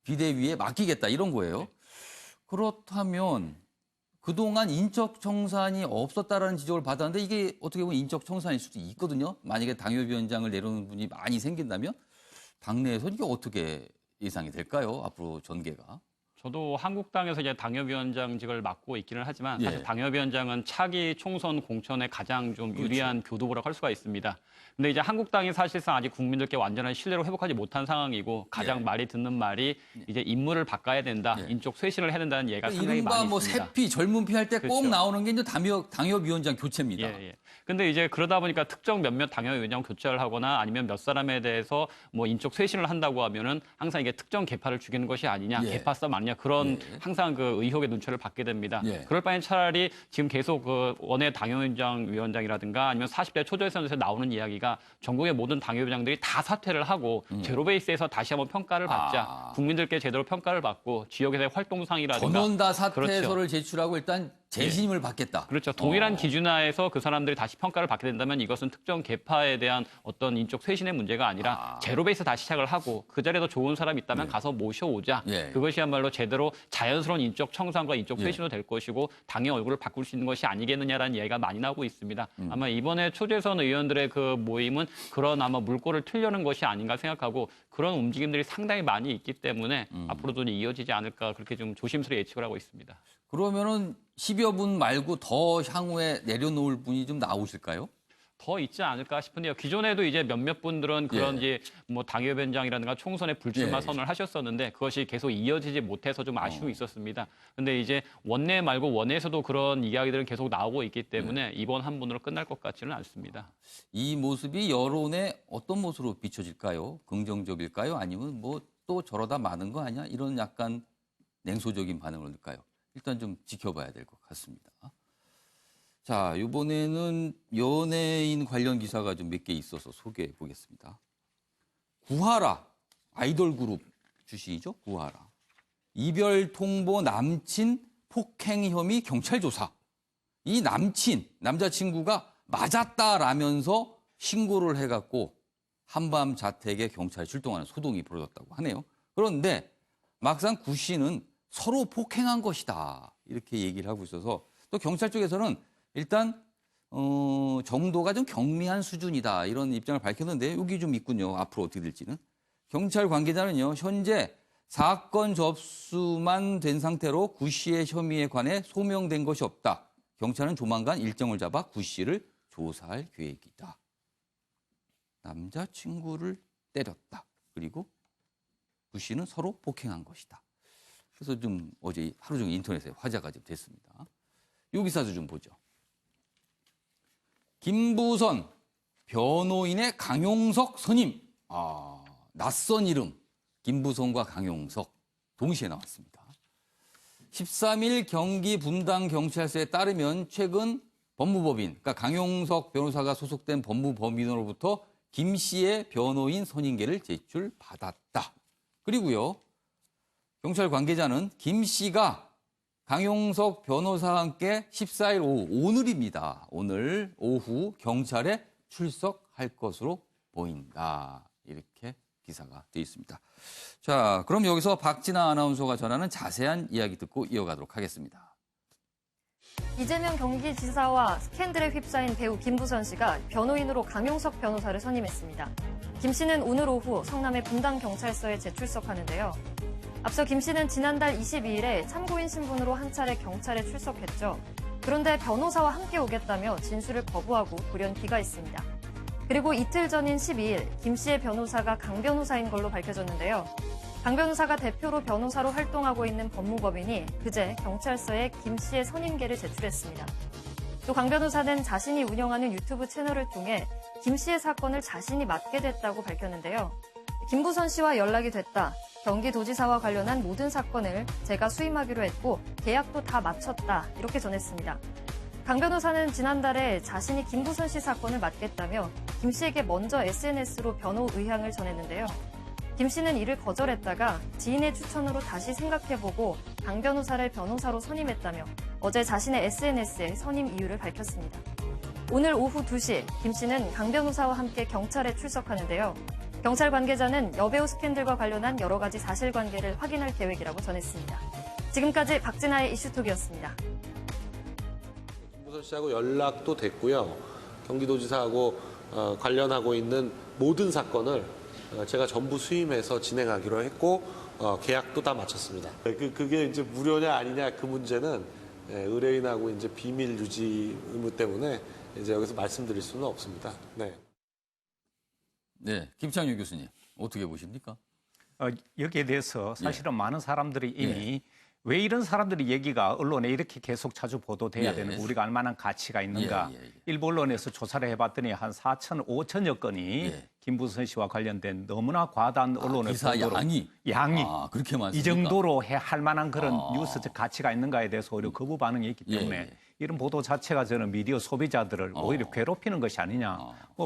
비대위에 맡기겠다 이런 거예요. 그렇다면 그동안 인적 청산이 없었다라는 지적을 받았는데 이게 어떻게 보면 인적 청산일 수도 있거든요. 만약에 당협위원장을 내려놓는 분이 많이 생긴다면 당내에서 이게 어떻게 예상이 될까요? 앞으로 전개가. 저도 한국당에서 이제 당협위원장직을 맡고 있기는 하지만 사실 당협위원장은 차기 총선 공천에 가장 좀 유리한 교두보라고 할 수가 있습니다. 근데 이제 한국당이 사실상 아직 국민들께 완전한 신뢰를 회복하지 못한 상황이고 가장 말이 듣는 말이 이제 인물을 바꿔야 된다, 인적 쇄신을 해야 된다는 얘기가 상당히 이른바 많이 뭐 있습니다. 새피 젊은 피 할 때 꼭 나오는 게 이제 당협위원장 교체입니다. 근데 이제 그러다 보니까 특정 몇몇 당협위원장 교체를 하거나 아니면 몇 사람에 대해서 뭐 인적 쇄신을 한다고 하면은 항상 이게 특정 계파를 죽이는 것이 아니냐, 계파 싸움 아니냐 그런 항상 그 의혹의 눈초리를 받게 됩니다. 그럴 바엔 차라리 지금 계속 그 원외 당협위원장 위원장이라든가 아니면 40대 초저선에서 나오는 이야기가 전국의 모든 당협위원장들이 다 사퇴를 하고 제로 베이스에서 다시 한번 평가를 받자. 국민들께 제대로 평가를 받고 지역에서의 활동상이라든가 전원 다 사퇴서를 제출하고 일단 재신임을 받겠다. 그렇죠. 동일한 기준 하에서 그 사람들이 다시 평가를 받게 된다면 이것은 특정 계파에 대한 어떤 인적 쇄신의 문제가 아니라 제로베이스 다시 시작을 하고 그 자리에서 좋은 사람이 있다면 가서 모셔오자. 그것이야말로 제대로 자연스러운 인적 청산과 인적 쇄신도 될 것이고 당의 얼굴을 바꿀 수 있는 것이 아니겠느냐라는 이야기가 많이 나오고 있습니다. 아마 이번에 초재선 의원들의 그 모임은 그런 아마 물꼬를 틀려는 것이 아닌가 생각하고 그런 움직임들이 상당히 많이 있기 때문에 앞으로도 이어지지 않을까 그렇게 좀 조심스레 예측을 하고 있습니다. 그러면은 10여 분 말고 더 향후에 내려놓을 분이 좀 나오실까요? 더 있지 않을까 싶은데요. 기존에도 이제 몇몇 분들은 그런 이제 뭐 당협위원장이라든가 총선에 불출마 선언을 하셨었는데 그것이 계속 이어지지 못해서 좀 아쉬움이 있었습니다. 근데 이제 원내 말고 원내에서도 그런 이야기들은 계속 나오고 있기 때문에 이번 한 분으로 끝날 것 같지는 않습니다. 이 모습이 여론에 어떤 모습으로 비춰질까요? 긍정적일까요? 아니면 뭐 또 저러다 마는 거 아니야? 이런 약간 냉소적인 반응을 넣을까요? 일단 좀 지켜봐야 될 것 같습니다. 자, 이번에는 연예인 관련 기사가 좀 몇 개 있어서 소개해 보겠습니다. 구하라, 아이돌 그룹 출신이죠? 구하라. 이별 통보 남친 폭행 혐의 경찰 조사. 이 남자친구가 맞았다라면서 신고를 해갖고 한밤 자택에 경찰이 출동하는 소동이 벌어졌다고 하네요. 그런데 막상 구 씨는 서로 폭행한 것이다. 이렇게 얘기를 하고 있어서 또 경찰 쪽에서는 일단 정도가 좀 경미한 수준이다. 이런 입장을 밝혔는데 여기 좀 있군요. 앞으로 어떻게 될지는. 경찰 관계자는요. 현재 사건 접수만 된 상태로 구 씨의 혐의에 관해 소명된 것이 없다. 경찰은 조만간 일정을 잡아 구 씨를 조사할 계획이다. 남자친구를 때렸다. 그리고 구 씨는 서로 폭행한 것이다. 그래서 좀 어제 하루 종일 인터넷에 화제가 좀 됐습니다. 요 기사도 좀 보죠. 김부선 변호인의 강용석 선임. 낯선 이름. 김부선과 강용석 동시에 나왔습니다. 13일 경기 분당경찰서에 따르면 최근 법무법인, 그러니까 강용석 변호사가 소속된 법무법인으로부터 김 씨의 변호인 선임계를 제출받았다. 그리고요, 경찰 관계자는 김 씨가 강용석 변호사와 함께 14일 오후, 오늘입니다. 오늘 오후 경찰에 출석할 것으로 보인다. 이렇게 기사가 되어 있습니다. 자, 그럼 여기서 박진아 아나운서가 전하는 자세한 이야기 듣고 이어가도록 하겠습니다. 이재명 경기지사와 스캔들에 휩싸인 배우 김부선 씨가 변호인으로 강용석 변호사를 선임했습니다. 김 씨는 오늘 오후 성남의 분당경찰서에 재출석하는데요. 앞서 김 씨는 지난달 22일에 참고인 신분으로 한 차례 경찰에 출석했죠. 그런데 변호사와 함께 오겠다며 진술을 거부하고 돌연 귀가했습니다. 그리고 이틀 전인 12일 김 씨의 변호사가 강 변호사인 걸로 밝혀졌는데요. 강 변호사가 대표로 변호사로 활동하고 있는 법무법인이 그제 경찰서에 김 씨의 선임계를 제출했습니다. 또 강 변호사는 자신이 운영하는 유튜브 채널을 통해 김 씨의 사건을 자신이 맡게 됐다고 밝혔는데요. 김부선 씨와 연락이 됐다. 경기도지사와 관련한 모든 사건을 제가 수임하기로 했고 계약도 다 마쳤다. 이렇게 전했습니다. 강 변호사는 지난달에 자신이 김부선 씨 사건을 맡겠다며 김 씨에게 먼저 SNS로 변호 의향을 전했는데요. 김 씨는 이를 거절했다가 지인의 추천으로 다시 생각해보고 강 변호사를 변호사로 선임했다며 어제 자신의 SNS에 선임 이유를 밝혔습니다. 오늘 오후 2시 김 씨는 강 변호사와 함께 경찰에 출석하는데요. 경찰 관계자는 여배우 스캔들과 관련한 여러 가지 사실관계를 확인할 계획이라고 전했습니다. 지금까지 박진아의 이슈톡이었습니다. 김부선 씨하고 연락도 됐고요. 경기도지사하고 관련하고 있는 모든 사건을 제가 전부 수임해서 진행하기로 했고 계약도 다 마쳤습니다. 그게 이제 무료냐 아니냐 그 문제는 의뢰인하고 이제 비밀 유지 의무 때문에 이제 여기서 말씀드릴 수는 없습니다. 네. 네, 김창규 교수님 어떻게 보십니까? 여기에 대해서 사실은 많은 사람들이 이미 왜 이런 사람들이 얘기가 언론에 이렇게 계속 자주 보도돼야 되는 우리가 얼마나 가치가 있는가. 일부 언론에서 조사를 해봤더니 한 4천, 5천여 건이 김부선 씨와 관련된 너무나 과다한 언론의 기사 보도로 양이 그렇게 많습니까? 이 정도로 할 만한 그런 뉴스적 가치가 있는가에 대해서 오히려 거부 반응이 있기 때문에 이런 보도 자체가 저는 미디어 소비자들을 오히려 괴롭히는 것이 아니냐.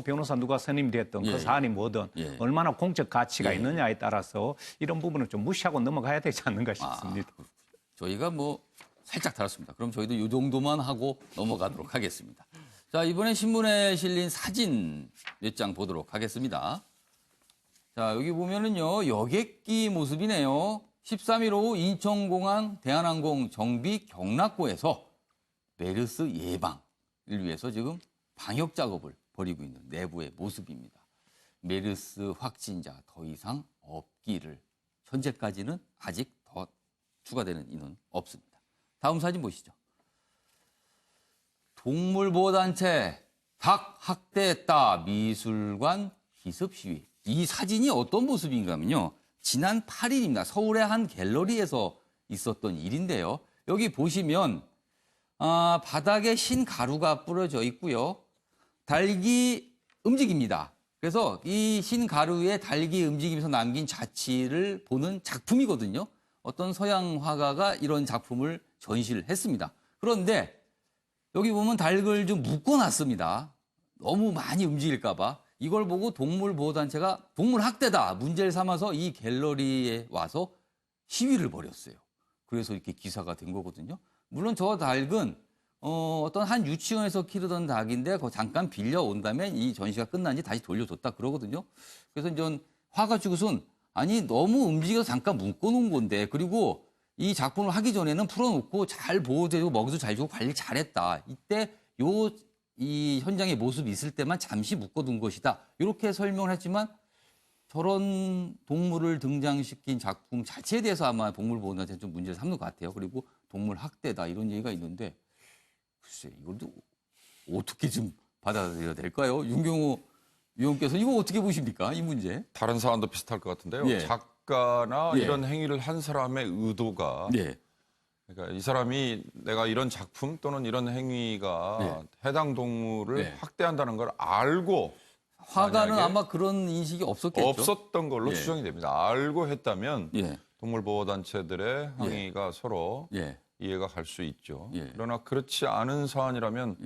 변호사 누가 선임됐든 그 사안이 뭐든 얼마나 공적 가치가 있느냐에 따라서 이런 부분을 좀 무시하고 넘어가야 되지 않는가 싶습니다. 저희가 뭐 살짝 다뤘습니다. 그럼 저희도 이 정도만 하고 넘어가도록 하겠습니다. 자, 이번에 신문에 실린 사진 몇 장 보도록 하겠습니다. 자, 여기 보면은요, 여객기 모습이네요. 13일 오후 인천공항 대한항공 정비 경락고에서 메르스 예방을 위해서 지금 방역 작업을 벌이고 있는 내부의 모습입니다. 메르스 확진자 더 이상 없기를. 현재까지는 아직 더 추가되는 인원 없습니다. 다음 사진 보시죠. 동물보호단체 닭 학대했다 미술관 기습 시위. 이 사진이 어떤 모습인가 하면요. 지난 8일입니다. 서울의 한 갤러리에서 있었던 일인데요. 여기 보시면 바닥에 흰 가루가 뿌려져 있고요. 닭이 움직입니다. 그래서 이 흰 가루에 닭이 움직이면서 남긴 자취를 보는 작품이거든요. 어떤 서양 화가가 이런 작품을 전시를 했습니다. 그런데 여기 보면 닭을 좀 묶어놨습니다. 너무 많이 움직일까 봐. 이걸 보고 동물보호단체가 동물학대다 문제를 삼아서 이 갤러리에 와서 시위를 벌였어요. 그래서 이렇게 기사가 된 거거든요. 물론 저 닭은 어떤 한 유치원에서 기르던 닭인데 잠깐 빌려온 다음에 이 전시가 끝난 지 다시 돌려줬다 그러거든요. 그래서 이제 화가 죽으선 아니 너무 움직여서 잠깐 묶어놓은 건데 그리고 이 작품을 하기 전에는 풀어놓고 잘 보호되고 먹이도 잘 주고 관리 잘했다. 이때 이 현장의 모습이 있을 때만 잠시 묶어둔 것이다. 이렇게 설명을 했지만 저런 동물을 등장시킨 작품 자체에 대해서 아마 동물보호단체는 좀 문제를 삼는 것 같아요. 그리고 동물 학대다 이런 얘기가 있는데 글쎄 이것도 어떻게 좀 받아들여야 될까요? 윤경호 위원께서 이거 어떻게 보십니까? 이 문제. 다른 사안도 비슷할 것 같은데요. 작가나 예. 이런 행위를 한 사람의 의도가 예. 그러니까 이 사람이 내가 이런 작품 또는 이런 행위가 해당 동물을 학대한다는 걸 알고 화가는 만약에 아마 그런 인식이 없었겠죠. 없었던 걸로 예. 추정이 됩니다. 알고 했다면 예. 동물보호단체들의 항의가 서로 이해가 갈 수 있죠. 그러나 그렇지 않은 사안이라면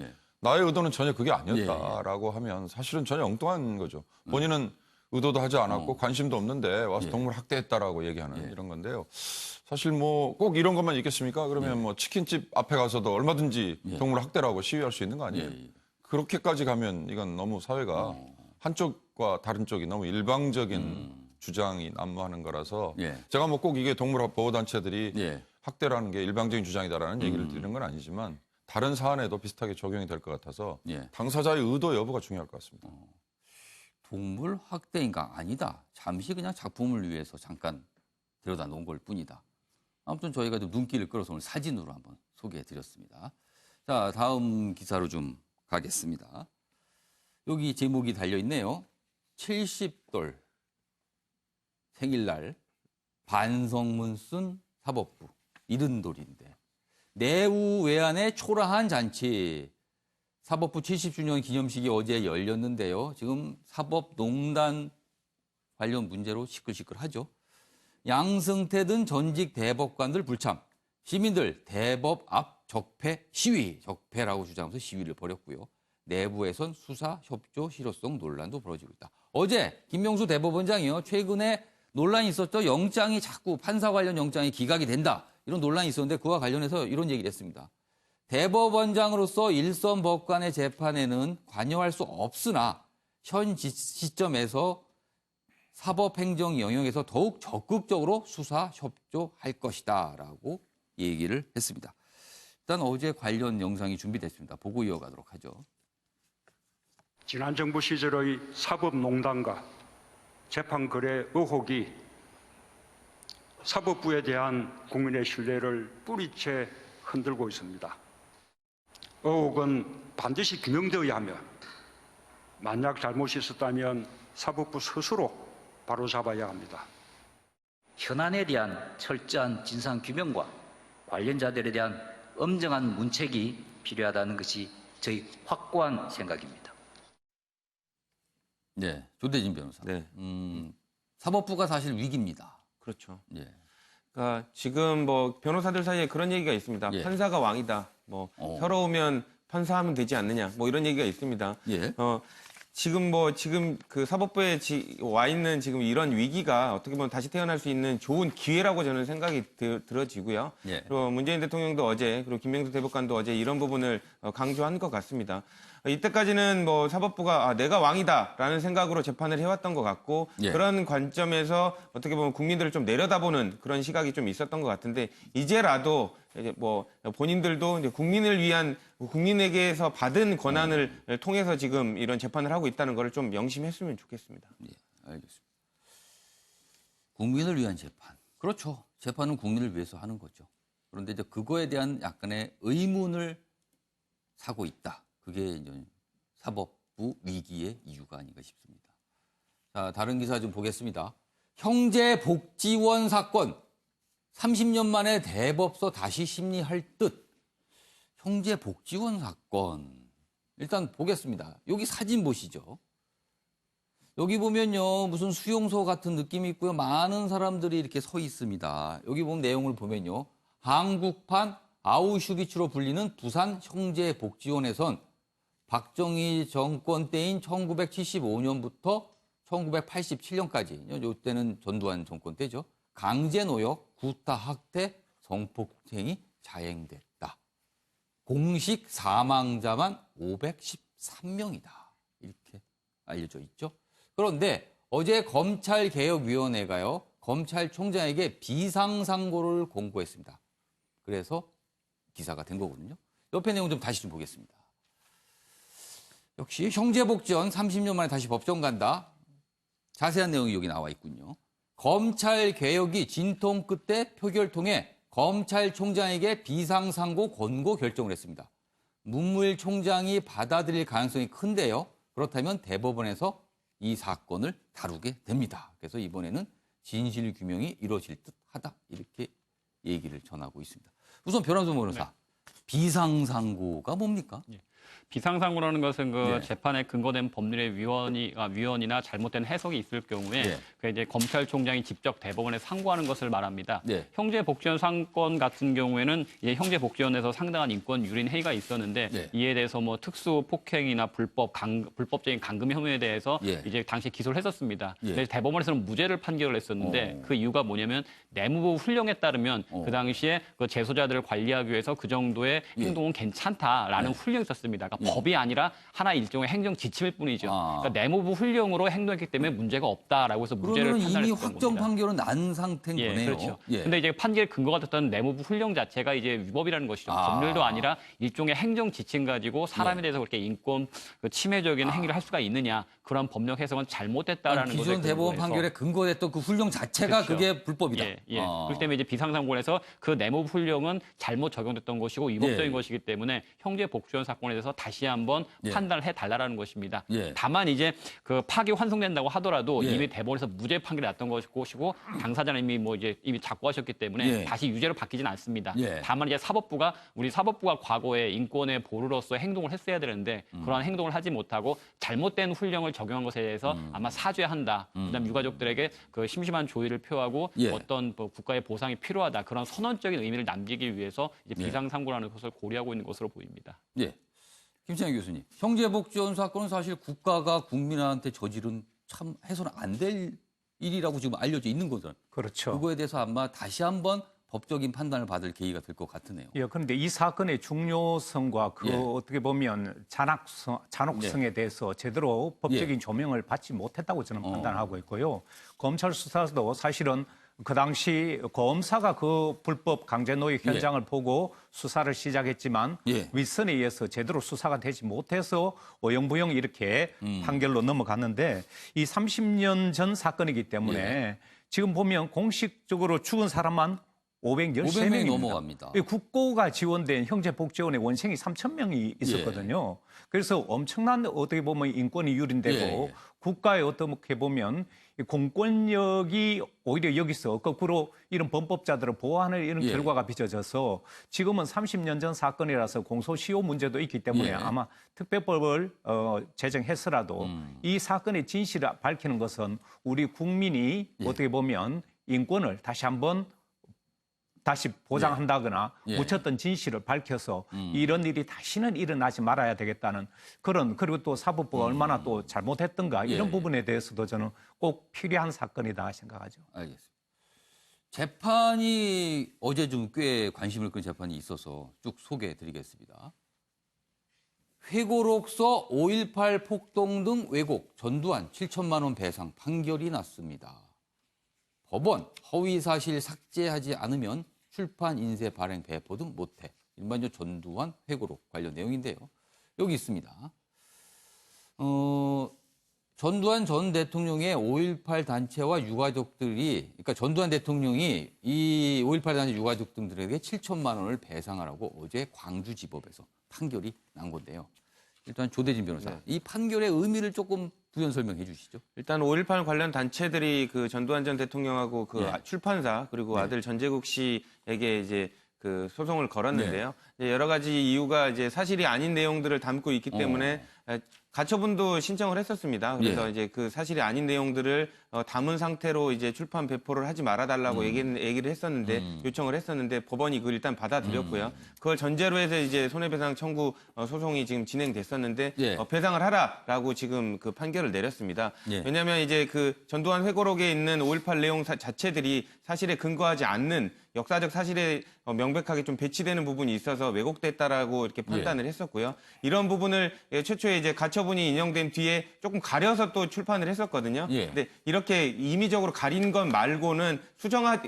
나의 의도는 전혀 그게 아니었다라고 하면 사실은 전혀 엉뚱한 거죠. 본인은 의도도 하지 않았고 관심도 없는데 와서 동물 학대했다라고 얘기하는 이런 건데요. 사실 뭐 꼭 이런 것만 있겠습니까? 그러면 뭐 치킨집 앞에 가서도 얼마든지 동물 학대라고 시위할 수 있는 거 아니에요? 그렇게까지 가면 이건 너무 사회가 한쪽과 다른 쪽이 너무 일방적인 주장이 난무하는 거라서 제가 뭐 꼭 이게 동물보호단체들이 학대라는 게 일방적인 주장이다라는 얘기를 드리는 건 아니지만 다른 사안에도 비슷하게 적용이 될 것 같아서 당사자의 의도 여부가 중요할 것 같습니다. 동물 학대인가? 아니다. 잠시 그냥 작품을 위해서 잠깐 데려다 놓은 걸 뿐이다. 아무튼 저희가 좀 눈길을 끌어서 오늘 사진으로 한번 소개해 드렸습니다. 자, 다음 기사로 좀 가겠습니다. 여기 제목이 달려 있네요. 70돌 생일날 반성문 쓴 사법부. 70돌인데. 내후 외환의 초라한 잔치. 사법부 70주년 기념식이 어제 열렸는데요. 지금 사법농단 관련 문제로 시끌시끌하죠. 양승태 등 전직 대법관들 불참. 시민들 대법 앞 적폐 시위. 적폐라고 주장하면서 시위를 벌였고요. 내부에선 수사 협조 실효성 논란도 벌어지고 있다. 어제 김명수 대법원장이요. 최근에 논란이 있었죠. 영장이 자꾸 판사 관련 영장이 기각이 된다. 이런 논란이 있었는데 그와 관련해서 이런 얘기를 했습니다. 대법원장으로서 일선 법관의 재판에는 관여할 수 없으나 현 시점에서 사법행정 영역에서 더욱 적극적으로 수사 협조할 것이다 라고 얘기를 했습니다. 일단 어제 관련 영상이 준비됐습니다. 보고 이어가도록 하죠. 지난 정부 시절의 사법농단과 재판거래 의혹이 사법부에 대한 국민의 신뢰를 뿌리채 흔들고 있습니다. 의혹은 반드시 규명되어야 하며 만약 잘못이 있었다면 사법부 스스로 바로잡아야 합니다. 현안에 대한 철저한 진상규명과 관련자들에 대한 엄정한 문책이 필요하다는 것이 저희 확고한 생각입니다. 네, 조대진 변호사. 네. 사법부가 사실 위기입니다. 그렇죠. 예. 그러니까 지금 뭐 변호사들 사이에 그런 얘기가 있습니다. 판사가 왕이다. 뭐 서러우면 판사하면 되지 않느냐. 뭐 이런 얘기가 있습니다. 지금 그 사법부에 와 있는 지금 이런 위기가 어떻게 보면 다시 태어날 수 있는 좋은 기회라고 저는 생각이 들어지고요. 그리고 문재인 대통령도 어제 그리고 김명수 대법관도 어제 이런 부분을 강조한 것 같습니다. 이때까지는 뭐 사법부가 내가 왕이다라는 생각으로 재판을 해왔던 것 같고 그런 관점에서 어떻게 보면 국민들을 좀 내려다보는 그런 시각이 좀 있었던 것 같은데 이제라도 이제 뭐 본인들도 이제 국민을 위한 국민에게서 받은 권한을 통해서 지금 이런 재판을 하고 있다는 걸 좀 명심했으면 좋겠습니다. 네, 알겠습니다. 국민을 위한 재판. 그렇죠. 재판은 국민을 위해서 하는 거죠. 그런데 이제 그거에 대한 약간의 의문을 사고 있다. 그게 이제 사법부 위기의 이유가 아닌가 싶습니다. 자, 다른 기사 좀 보겠습니다. 형제복지원 사건. 30년 만에 대법서 다시 심리할 듯. 형제복지원 사건. 일단 보겠습니다. 여기 사진 보시죠. 여기 보면요. 무슨 수용소 같은 느낌이 있고요. 많은 사람들이 이렇게 서 있습니다. 여기 보면 내용을 보면요. 한국판 아우슈비츠로 불리는 부산 형제복지원에선 박정희 정권 때인 1975년부터 1987년까지, 이때는 전두환 정권 때죠. 강제노역, 구타, 학대, 성폭행이 자행됐다. 공식 사망자만 513명이다. 이렇게 알려져 있죠. 그런데 어제 검찰개혁위원회가요. 검찰총장에게 비상상고를 공고했습니다. 그래서 기사가 된 거거든요. 옆에 내용 좀 다시 좀 보겠습니다. 역시 형제복지원 30년 만에 다시 법정 간다. 자세한 내용이 여기 나와 있군요. 검찰개혁이 진통 끝에 표결 통해 검찰총장에게 비상상고 권고 결정을 했습니다. 문무일 총장이 받아들일 가능성이 큰데요. 그렇다면 대법원에서 이 사건을 다루게 됩니다. 그래서 이번에는 진실 규명이 이루어질 듯하다 이렇게 얘기를 전하고 있습니다. 우선 변호사 변호사 비상상고가 뭡니까? 비상상고라는 것은 그 예. 재판에 근거된 법률의 위헌이나 잘못된 해석이 있을 경우에 예. 그 이제 검찰총장이 직접 대법원에 상고하는 것을 말합니다. 예. 형제복지원 사건 같은 경우에는 이제 형제복지원에서 상당한 인권 유린 행위가 있었는데 예. 이에 대해서 뭐 특수 폭행이나 불법적인 감금 혐의에 대해서 예. 이제 당시 기소를 했었습니다. 예. 그래서 대법원에서는 무죄를 판결을 했었는데 그 이유가 뭐냐면 내무부 훈령에 따르면 그 당시에 그 재소자들을 관리하기 위해서 그 정도의 행동은 괜찮다라는 훈령이 있었습니다. 그러니까 법이 아니라 하나의 일종의 행정 지침일 뿐이죠. 그러니까 내무부 훈령으로 행동했기 때문에 문제가 없다라고 해서 무죄를 그러면 이미 판단했던 확정 겁니다. 판결은 난 상태인 예, 거네요. 그렇죠. 예. 근데 이제 판결 근거가 됐던 내무부 훈령 자체가 이제 위법이라는 것이죠. 법률도 아니라 일종의 행정 지침 가지고 사람에 대해서 그렇게 인권 침해적인 행위를 할 수가 있느냐. 그런 법령 해석은 잘못됐다라는 것에 기존 대법원 근거해서. 판결에 근거됐던 그 훈령 자체가 그렇죠. 그게 불법이다. 예, 예. 그렇기 때문에 이제 비상상고에서 그 내무부 훈령은 잘못 적용됐던 것이고 위법적인 예. 것이기 때문에 형제복지원 사건에 대해서 다시 한번 예. 판단을 해달라는 것입니다. 예. 다만 이제 그 파기 환송된다고 하더라도 예. 이미 대법원에서 무죄 판결이 났던 것이고 당사자는 이미 작고하셨기 때문에 예. 다시 유죄로 바뀌지는 않습니다. 예. 다만 이제 우리 사법부가 과거에 인권의 보루로서 행동을 했어야 되는데 그러한 행동을 하지 못하고 잘못된 훈령을 적용한 것에 대해서 아마 사죄한다. 그다음 유가족들에게 그 심심한 조의를 표하고 예. 어떤 뭐 국가의 보상이 필요하다. 그런 선언적인 의미를 남기기 위해서 이제 예. 비상상고라는 것을 고려하고 있는 것으로 보입니다. 예. 김창희 교수님, 형제복지원 사건은 사실 국가가 국민한테 저지른 참 해서는 안 될 일이라고 지금 알려져 있는 거잖아요. 그렇죠. 그거에 대해서 아마 다시 한번 법적인 판단을 받을 계기가 될 것 같으네요. 예, 그런데 이 사건의 중요성과 그 예. 어떻게 보면 잔혹성에 대해서 제대로 법적인 조명을 받지 못했다고 저는 판단하고 있고요. 검찰 수사도 사실은 그 당시 검사가 그 불법 강제노예 현장을 보고 수사를 시작했지만 윗선에 의해서 제대로 수사가 되지 못해서 어영부영 이렇게 판결로 넘어갔는데 이 30년 전 사건이기 때문에 지금 보면 공식적으로 죽은 사람만 513명이 넘어갑니다. 국고가 지원된 형제복지원의 원생이 3,000명이 있었거든요. 그래서 엄청난 어떻게 보면 인권이 유린되고 국가에 어떻게 보면 공권력이 오히려 여기서 거꾸로 이런 범법자들을 보호하는 이런 결과가 빚어져서 지금은 30년 전 사건이라서 공소시효 문제도 있기 때문에 아마 특별법을 제정해서라도 이 사건의 진실을 밝히는 것은 우리 국민이 어떻게 보면 인권을 다시 보장한다거나 묻혔던 진실을 밝혀서 이런 일이 다시는 일어나지 말아야 되겠다는 그리고 또 사법부가 얼마나 또 잘못했던가 이런 부분에 대해서도 저는 꼭 필요한 사건이다 생각하죠. 알겠습니다. 재판이 어제 좀 꽤 관심을 끈 재판이 있어서 쭉 소개해 드리겠습니다. 회고록서 5.18 폭동 등 왜곡, 전두환 7천만 원 배상 판결이 났습니다. 법원 허위사실 삭제하지 않으면 출판, 인쇄, 발행, 배포 등 못해. 일반적 전두환 회고록 관련 내용인데요. 여기 있습니다. 전두환 전 대통령의 5.18 단체와 유가족들이, 그러니까 전두환 대통령이 이 5.18 단체 유가족 등들에게 7천만 원을 배상하라고 어제 광주지법에서 판결이 난 건데요. 일단 조대진 변호사, 이 판결의 의미를 조금 부연 설명해 주시죠. 일단 5.18 관련 단체들이 그 전두환 전 대통령하고 그 출판사 그리고 아들 전재국 씨에게 이제 그 소송을 걸었는데요. 여러 가지 이유가 이제 사실이 아닌 내용들을 담고 있기 때문에 가처분도 신청을 했었습니다. 그래서 이제 그 사실이 아닌 내용들을 담은 상태로 이제 출판 배포를 하지 말아달라고 얘기를 했었는데 요청을 했었는데 법원이 그걸 일단 받아들였고요. 그걸 전제로 해서 이제 손해배상 청구 소송이 지금 진행됐었는데 배상을 하라라고 지금 그 판결을 내렸습니다. 왜냐하면 이제 그 전두환 회고록에 있는 5.18 내용 자체들이 사실에 근거하지 않는 역사적 사실에 명백하게 좀 배치되는 부분이 있어서 왜곡됐다라고 이렇게 판단을 했었고요. 이런 부분을 최초에 이제 가처분이 인용된 뒤에 조금 가려서 또 출판을 했었거든요. 근데 이렇게 임의적으로 가린 것 말고는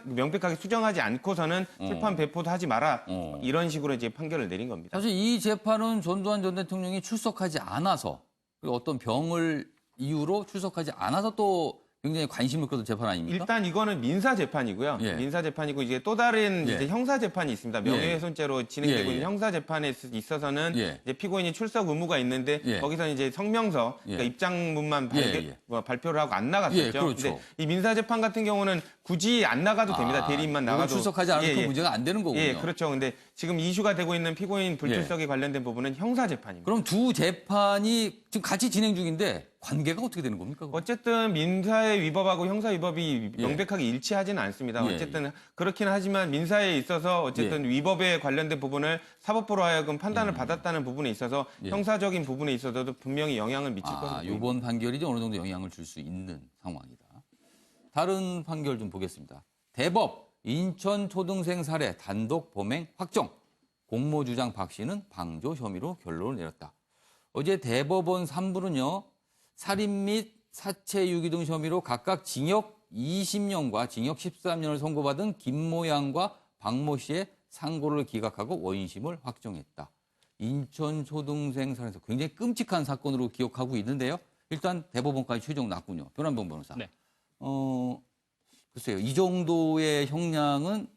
명백하게 수정하지 않고서는 출판 배포도 하지 마라. 이런 식으로 이제 판결을 내린 겁니다. 사실 이 재판은 전두환 전 대통령이 출석하지 않아서 그리고 어떤 병을 이유로 출석하지 않아서 또 굉장히 관심을 끌던 재판 아닙니까? 일단 이거는 민사 재판이고요. 예. 민사 재판이고 이제 또 다른 예. 이제 형사 재판이 있습니다. 명예훼손죄로 진행되고 예, 예. 있는 형사 재판에 있어서는 예. 이제 피고인이 출석 의무가 있는데 예. 거기서 이제 성명서, 예. 그러니까 입장문만 예. 발표를 하고 안 나갔었죠. 예, 그렇죠. 근데 이 민사 재판 같은 경우는 굳이 안 나가도 됩니다. 대리인만 나가도 출석하지 않으면 예, 그 문제가 안 되는 거군요. 예, 그렇죠. 근데 지금 이슈가 되고 있는 피고인 불출석에 관련된 부분은 형사 재판입니다. 그럼 두 재판이 지금 같이 진행 중인데 관계가 어떻게 되는 겁니까? 어쨌든 민사의 위법하고 형사 위법이 예. 명백하게 일치하지는 않습니다. 예, 어쨌든 그렇긴 하지만 민사에 있어서 어쨌든 위법에 관련된 부분을 사법부로 하여금 판단을 받았다는 부분에 있어서 예. 형사적인 부분에 있어서도 분명히 영향을 미칠 것으로 보입니다. 이번 판결이 어느 정도 영향을 줄 수 있는 상황이다. 다른 판결 좀 보겠습니다. 대법 인천 초등생 살해 단독 범행 확정. 공모주장 박 씨는 방조 혐의로 결론을 내렸다. 어제 대법원 3부는요. 살인 및 사체 유기 등 혐의로 각각 징역 20년과 징역 13년을 선고받은 김모 양과 박모 씨의 상고를 기각하고 원심을 확정했다. 인천 초등생 살해에서 굉장히 끔찍한 사건으로 기억하고 있는데요. 일단 대법원까지 최종 났군요. 변한봉 변호사. 네. 글쎄요. 이 정도의 형량은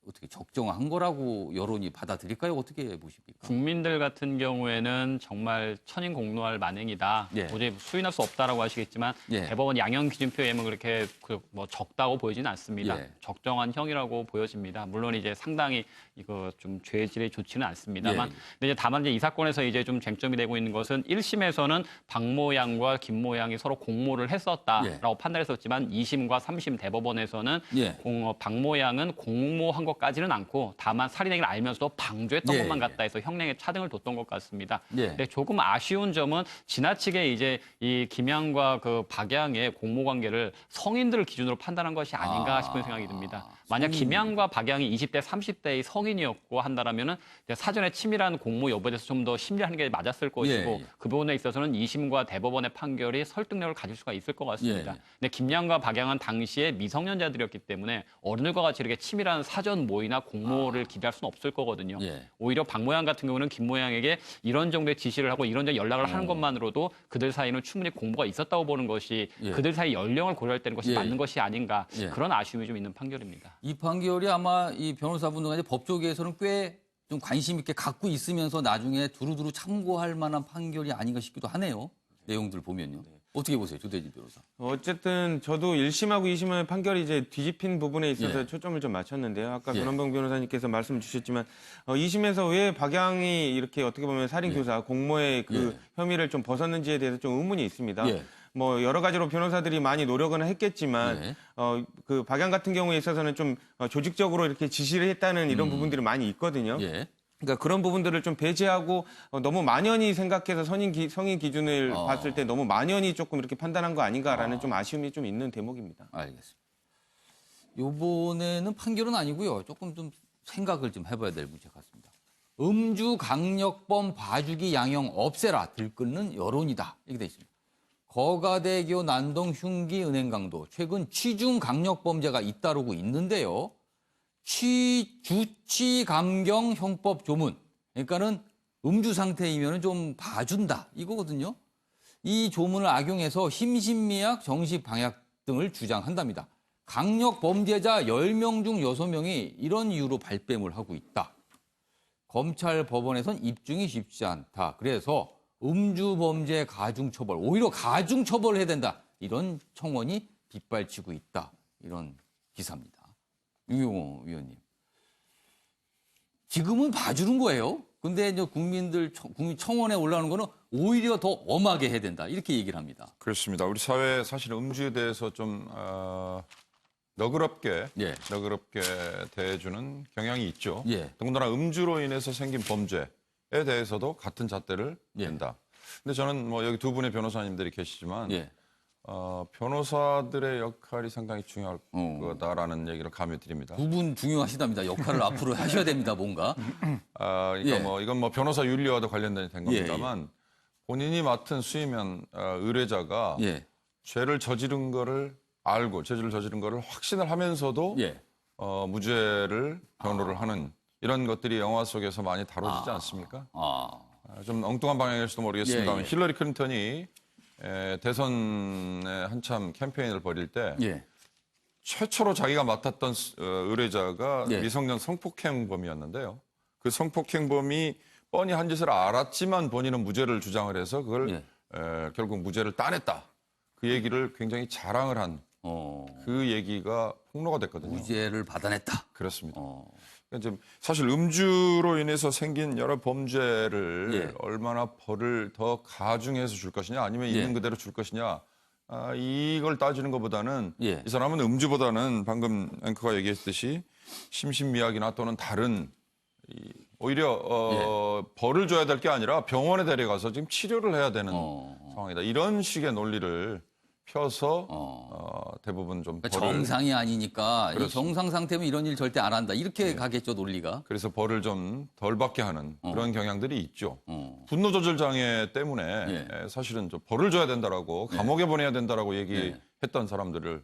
어떻게 적정한 거라고 여론이 받아들일까요? 어떻게 보십니까? 국민들 같은 경우에는 정말 천인공노할 만행이다. 예. 도저히 수인할 수 없다라고 하시겠지만 예. 대법원 양형 기준표에는 그렇게 뭐 적다고 보이지는 않습니다. 예. 적정한 형이라고 보여집니다. 물론 이제 상당히 이거 좀 죄질이 좋지는 않습니다만, 예. 근데 이제 다만 이제 이 사건에서 이제 좀 쟁점이 되고 있는 것은 1심에서는 박모 양과 김모 양이 서로 공모를 했었다라고 판단했었지만 2심과 3심 대법원에서는 예. 박모 양은 공모한 것까지는 않고 다만 살인 행위를 알면서도 방조했던 예. 것만 같다 해서 형량에 차등을 뒀던 것 같습니다. 예. 근데 조금 아쉬운 점은 지나치게 이제 이 김양과 그 박양의 공모 관계를 성인들을 기준으로 판단한 것이 아닌가 싶은 생각이 듭니다. 만약 김양과 박양이 20대, 30대의 성인이었고 한다라면은 사전에 치밀한 공모 여부에 대해서 좀 더 심리하는 게 맞았을 것이고 예. 그 부분에 있어서는 2심과 대법원의 판결이 설득력을 가질 수가 있을 것 같습니다. 근데 김양과 박양은 당시에 미성년자들이었기 때문에 어른들과 같이 이렇게 치밀한 사전 모의나 공모를 기대할 수는 없을 거거든요. 오히려 박모양 같은 경우는 김모양에게 이런 정도의 지시를 하고 이런 연락을 하는 것만으로도 그들 사이는 충분히 공모가 있었다고 보는 것이 그들 사이 연령을 고려할 때는 것이 맞는 것이 아닌가 그런 아쉬움이 좀 있는 판결입니다. 이 판결이 아마 이 변호사분들과 법조계에서는 꽤 좀 관심 있게 갖고 있으면서 나중에 두루두루 참고할 만한 판결이 아닌가 싶기도 하네요. 내용들 보면요. 어떻게 보세요, 조대진 변호사? 어쨌든 저도 1심하고 2심의 판결이 이제 뒤집힌 부분에 있어서 예. 초점을 좀 맞췄는데요. 아까 예. 변원봉 변호사님께서 말씀 주셨지만 2심에서 왜 박양이 이렇게 어떻게 보면 살인 교사 공모의 그 혐의를 좀 벗었는지에 대해서 좀 의문이 있습니다. 예. 뭐 여러 가지로 변호사들이 많이 노력은 했겠지만 그 박양 같은 경우에 있어서는 좀 조직적으로 이렇게 지시를 했다는 이런 부분들이 많이 있거든요. 그러니까 그런 부분들을 좀 배제하고 너무 만연히 생각해서 성인 기준을 봤을 때 너무 만연히 조금 이렇게 판단한 거 아닌가라는 좀 아쉬움이 좀 있는 대목입니다. 알겠습니다. 이번에는 판결은 아니고요. 조금 좀 생각을 좀 해봐야 될 문제 같습니다. 음주 강력범 봐주기 양형 없애라 들끓는 여론이다. 이렇게 돼 있습니다. 거가대교 난동 흉기 은행 강도 최근 취중 강력범죄가 잇따르고 있는데요. 주치 감경 형법 조문 그러니까는 음주 상태이면 좀 봐준다 이거거든요. 이 조문을 악용해서 심신미약, 정신방약 등을 주장한답니다. 강력 범죄자 10명 중 6명이 이런 이유로 발뺌을 하고 있다. 검찰 법원에선 입증이 쉽지 않다. 그래서 음주 범죄 가중처벌, 오히려 가중처벌을 해야 된다. 이런 청원이 빗발치고 있다. 이런 기사입니다. 유용호 위원님. 지금은 봐주는 거예요. 근데 이제 국민 청원에 올라오는 거는 오히려 더 엄하게 해야 된다. 이렇게 얘기를 합니다. 그렇습니다. 우리 사회 사실 음주에 대해서 좀 너그럽게 대해주는 경향이 있죠. 더군다나 음주로 인해서 생긴 범죄에 대해서도 같은 잣대를 댄다. 근데 저는 뭐 여기 두 분의 변호사님들이 계시지만 변호사들의 역할이 상당히 중요할 거다라는 얘기를 감해드립니다. 두 분 중요하시답니다. 역할을 앞으로 하셔야 됩니다. 뭔가. 그러니까 뭐 이건 뭐 변호사 윤리와도 관련된 겁니다만 본인이 맡은 수임현 의뢰자가 죄를 저지른 거를 알고 죄를 저지른 거를 확신을 하면서도 무죄를 변호를 하는 이런 것들이 영화 속에서 많이 다뤄지지 않습니까? 좀 엉뚱한 방향일지도 모르겠습니다만 힐러리 클린턴이 대선에 한참 캠페인을 벌일 때 예. 최초로 자기가 맡았던 의뢰자가 예. 미성년 성폭행범이었는데요. 그 성폭행범이 뻔히 한 짓을 알았지만 본인은 무죄를 주장을 해서 그걸 결국 무죄를 따냈다. 그 얘기를 굉장히 자랑을 한 그 얘기가 폭로가 됐거든요. 무죄를 받아냈다. 그렇습니다. 그러니까 이제 사실 음주로 인해서 생긴 여러 범죄를 얼마나 벌을 더 가중해서 줄 것이냐 아니면 있는 그대로 줄 것이냐 이걸 따지는 것보다는 이 사람은 음주보다는 방금 앵커가 얘기했듯이 심신미약이나 또는 다른 오히려 벌을 줘야 될 게 아니라 병원에 데려가서 지금 치료를 해야 되는 상황이다. 이런 식의 논리를 펴서 대부분 좀 그러니까 정상이 아니니까 이 정상 상태면 이런 일 절대 안 한다. 이렇게 가겠죠, 논리가. 그래서 벌을 좀 덜 받게 하는 그런 경향들이 있죠. 분노 조절 장애 때문에 사실은 좀 벌을 줘야 된다라고 감옥에 보내야 된다라고 얘기했던 사람들을